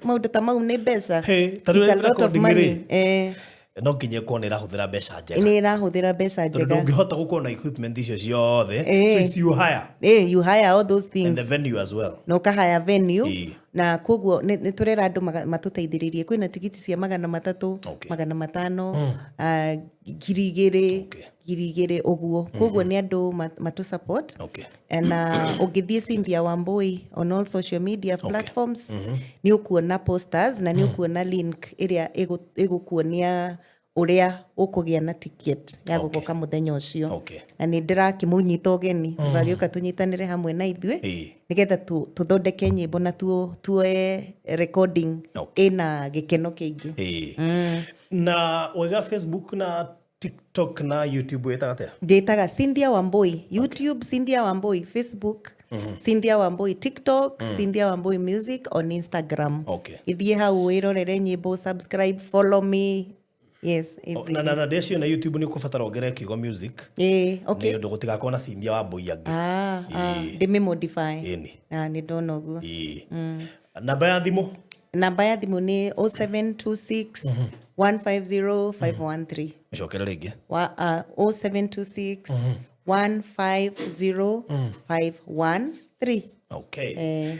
maũndũ ta mau nĩ mbeca it's a lot of money no nginya ko nä rahuthira mbeca njega nä rahuthira mbeca njega ndungihota gukorwo na equipment icio ciothe so it's you hire all those things and the venue as well no kahaya venue na koguo nä tå rera andå matå teithĩrĩrie kwä na tigiti cia 300 500 ngiri igĩrĩ ũguo koguo nĩ andũ matũ support na ũngĩthiĩ Cynthia Wambui on all social media platforms nĩ ũkuona posters na nĩ ũkuona link ĩrĩa ĩgũkuonia ũrĩa ũkũgĩa na ticket ya gũgoka mũthenya ũcio na nĩ ndĩrakĩmũnyita ũgeni ũgagĩũka tũnyitanĩre hamwe na ithuĩ nĩgetha tũthondeke nyĩmbo na tuoe recording ĩna gĩkeno kĩingĩ na wega Facebook na TikTok na YouTube wetagatea njĩtaga Cynthia Wambui YouTube Cynthia Wambui Facebook Cynthia Wambui TikTok Cynthia Wambui Music on Instagram ithiĩ hau wĩrorere nyĩmbo subscribe follow me yes na desio na YouTube ni kufatara ogere kigo music okay nĩ ũndũ gũtigakorwo na Cynthia Wambui angĩ ndĩmĩ modify nĩ ndona ũguo namba ya thimũ nĩ 0726 150 513 mĩcokere rĩngĩ 0726 150 513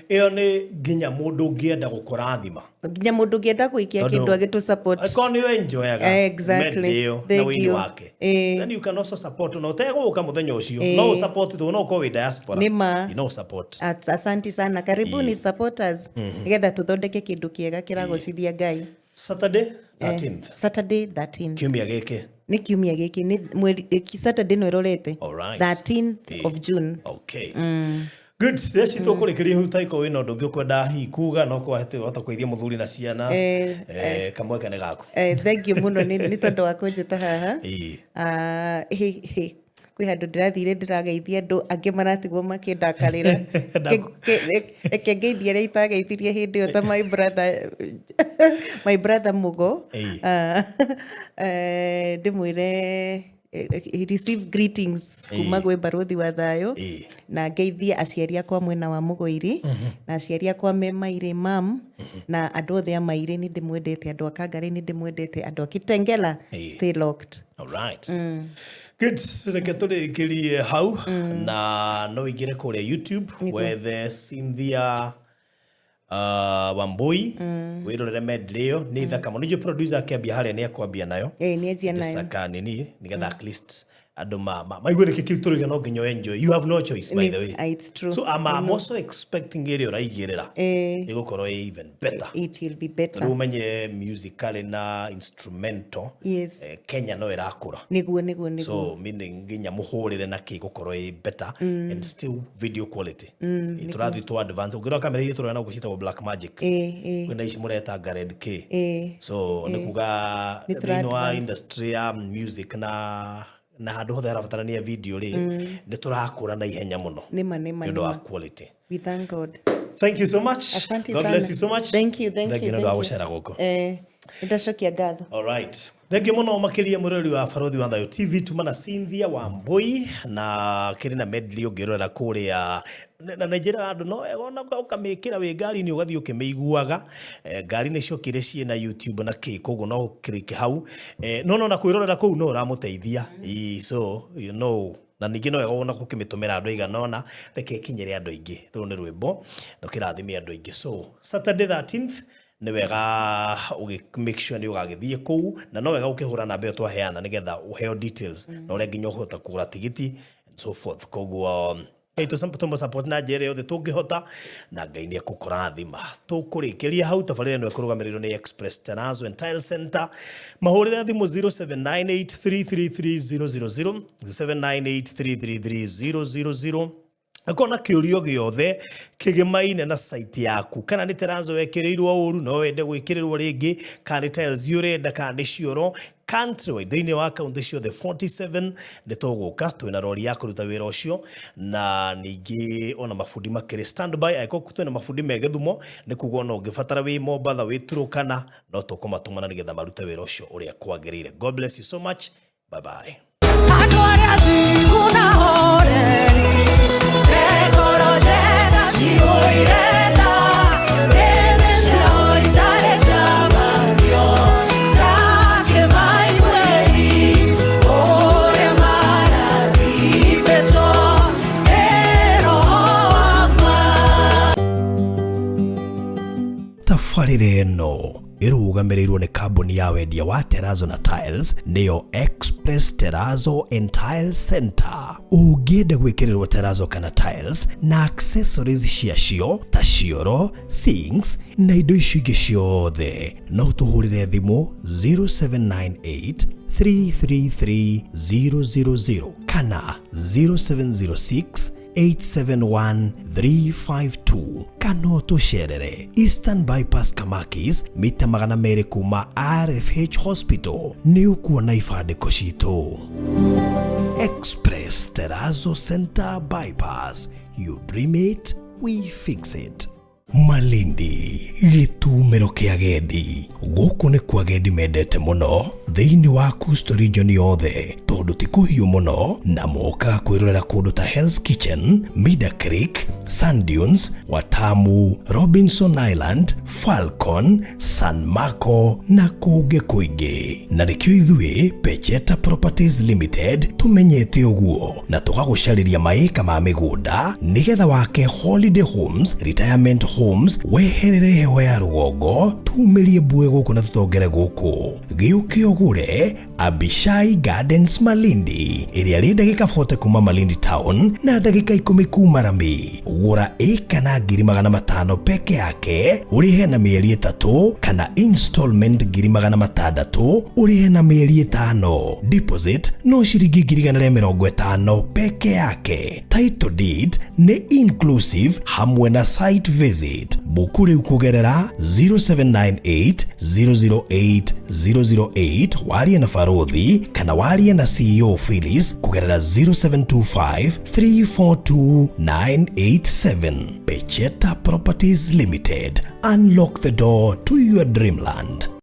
ĩyo nĩ nginya mũndũ ũngĩenda gũkũrathima nginya mũndũ ũngĩenda gũikia kĩndũ agĩtũ support akorwo nĩ enjoyaga exactly na wĩini wake then you can also support no tegũka mũthenya ũcio no support tu no ko wĩ diaspora you know support asante sana karibuni supporters nĩgetha tũthondeke kĩndũ kĩega kĩragocithia Ngai Saturday 13th kiumia gĩkĩ nĩ kiumia gĩkĩ nĩ mweri Saturday no ĩrorete 13th of June good reci tũkũrĩkĩria hau taiko wĩna ũndũ ũngĩ ũkwenda hihi kuga no kwahota kũithia mũthuri na ciana kamweke nĩ gaku thank you mũno nĩ tondũ wa kũnjĩta haha kwĩ handũ ndĩrathire ndĩrageithia andũ angĩ maratigwo makĩndakarĩra reke ngeithie arĩa itageithirie hĩndĩ ĩyo ta my brother Mugo ndĩmwĩre receive greetings kuma gwĩ barothi wa thayũ na ngeithie aciari akwa mwena wa Mũgũiri na aciari akwa me Mairĩ mam na andũ othe a Mairĩ nĩ ndĩmwendete andũ a Kangarĩ nĩ ndĩmwendete andũ a Kitengela stay locked good reke tũrĩkĩrie hau na no ingĩre kũrĩa YouTube wethe Cynthia Wambui wĩrorere medley ĩyo nĩ thaka mũno nĩyo producer akĩambia harĩa nĩ akwambia nayo nĩ enjia nayo saka nini nĩgetha at least andũ maigwe nĩkĩ kĩu tũrĩga no nginya enjoy you have no choice by the way it's true so I'm also expecting ĩrĩa ũraigĩrĩra ĩgũkorwo even better it will be better rĩu menye musical na instrumental Kenya no ĩrakũra nĩguo so meaning nginya mũhũrĩre na kĩ gũkorwo better and still video quality tũrathiĩ to advance ũngĩrora kamera iria tũrona ũguo ciĩtagwo Black Magic kwĩna ici mũretanga Red K so nĩ kuga thĩinĩ wa industry ya music na handũ hothe harabatarania video rĩ nĩ tũrakũra na ihenya mũno nĩ ũndũ wa quality we thank God thank you so much God bless you so much thank you nĩ ũndũ wa gũcera gũkũ ndacokia ngatho alright thengi mũno makĩria mũrori wa barothi wa Thayũ TV tuma na Cynthia Wambui na kĩrĩ na medley ũngĩrora kũrĩa na Nigeria andũ no egona ũkamĩkĩra wĩ ngari-inĩ ũgathiĩ ũkĩmĩiguaga ngari nĩcio kĩrĩ ciĩ na YouTube na kĩ koguo no kĩrĩke hau no na kwĩrorera kũu no ũramũteithia so you know na ningĩ no egona gũkĩmĩtũmĩra andũ aiganona reke kinyĩre andũ aingĩ rũu nĩ rwĩmbo no kĩrathimia andũ aingĩ so Saturday 13th nĩ wega make sure nĩ ũgagĩthiĩ kũu na no wega ũkĩhũra namba ĩyo twaheana nĩgetha ũheo details na ũrĩa nginya ũhota kũgũra tigiti and so forth koguo tũmũ support na njĩra yothe tũngĩhota na Ngai nĩ ekũkũrathima tũkũrĩkĩria hau tabarĩra nĩ ekũrũgamĩrĩrwo nĩ Express Tanazo and Tile Center mahũrĩre thimũ 0798333000 0798333000 akona kĩũrio gĩothe kĩgemaine na site yaku kana nĩ Tanazo wekĩrĩirwo ũru no wende gwĩkĩrĩrwo rĩngĩ kana nĩ tiles ũrenda kana nĩ cioro countrywide thĩinĩ wa kaunti ciothe 47 nĩ tũgũka twĩna rori ya kũruta wĩra ũcio na ningĩ ona mabundi makĩrĩ standby angĩkorwo twĩna mabundi me Gĩthumo nĩ kuga ona ũngĩbatara wĩ Mombatha wĩ Turũkana no tũkũmatũmana nĩgetha marute wĩra ũcio ũrĩa kwagĩrĩire God bless you so much bye bye Take my tabarĩra ĩno ĩrũgamĩrĩirwo nĩ kambuni ya wendia wa Terrazzo na Tiles nĩyo Express Terrazzo and Tile Center. Ũngĩenda gwĩkĩrĩrwo Terrazzo kana Tiles na accessories ciacio ta cioro, sinks na indo icio ingĩ ciothe, no tũhũrĩre thimũ 0798 333 000 kana 0706 871 352 kana tucerere Eastern Bypass Kamakis mita 200 kuma RFH Hospital ni ukuona ifandĩko citũ. Express Terrazzo Center Bypass, you dream it, we fix it. Malindi, gĩtumĩro kĩa agendi. Gũkũ nĩ kwa agendi mendete mũno thĩinĩ wa Coastal Region yothe, tondũ ti kũhiũ mũno na moka kwĩrorera kũndũ ta Hell's Kitchen, Mida Creek, Sand Dunes, Watamu, Robinson Island, Falcon, San Marco na kũngĩ kũingĩ. Na nĩkĩo ithuĩ Pecheta Properties Limited tũmenyete ũguo na tũgagũcarĩria maĩka ma mĩgũnda nĩgetha wake holiday homes, retirement homes, weherere heho ya rũgongo, tumĩrie mbue gũkũ na tũtongere gũkũ. Gĩũke ũgũre Abishai Gardens Malindi, ĩrĩa rĩ ndagĩka 40 kuma Malindi Town na ndagĩka 10 kuma Rami. Gũra ĩka na 500,000 peke yake, ũrĩhe na mĩeri 3 kana installment 600,000 ũrĩhe na mĩeri 5. Deposit no ciringi 150 peke yake. Title deed nĩ inclusive hamwe na site visit. Buku rĩu kũgerera 0798 008 008 warie na Farothi kana warie na CEO Phyllis kũgerera 0725 342 987. Pecheta Properties Limited. Unlock the door to your dreamland.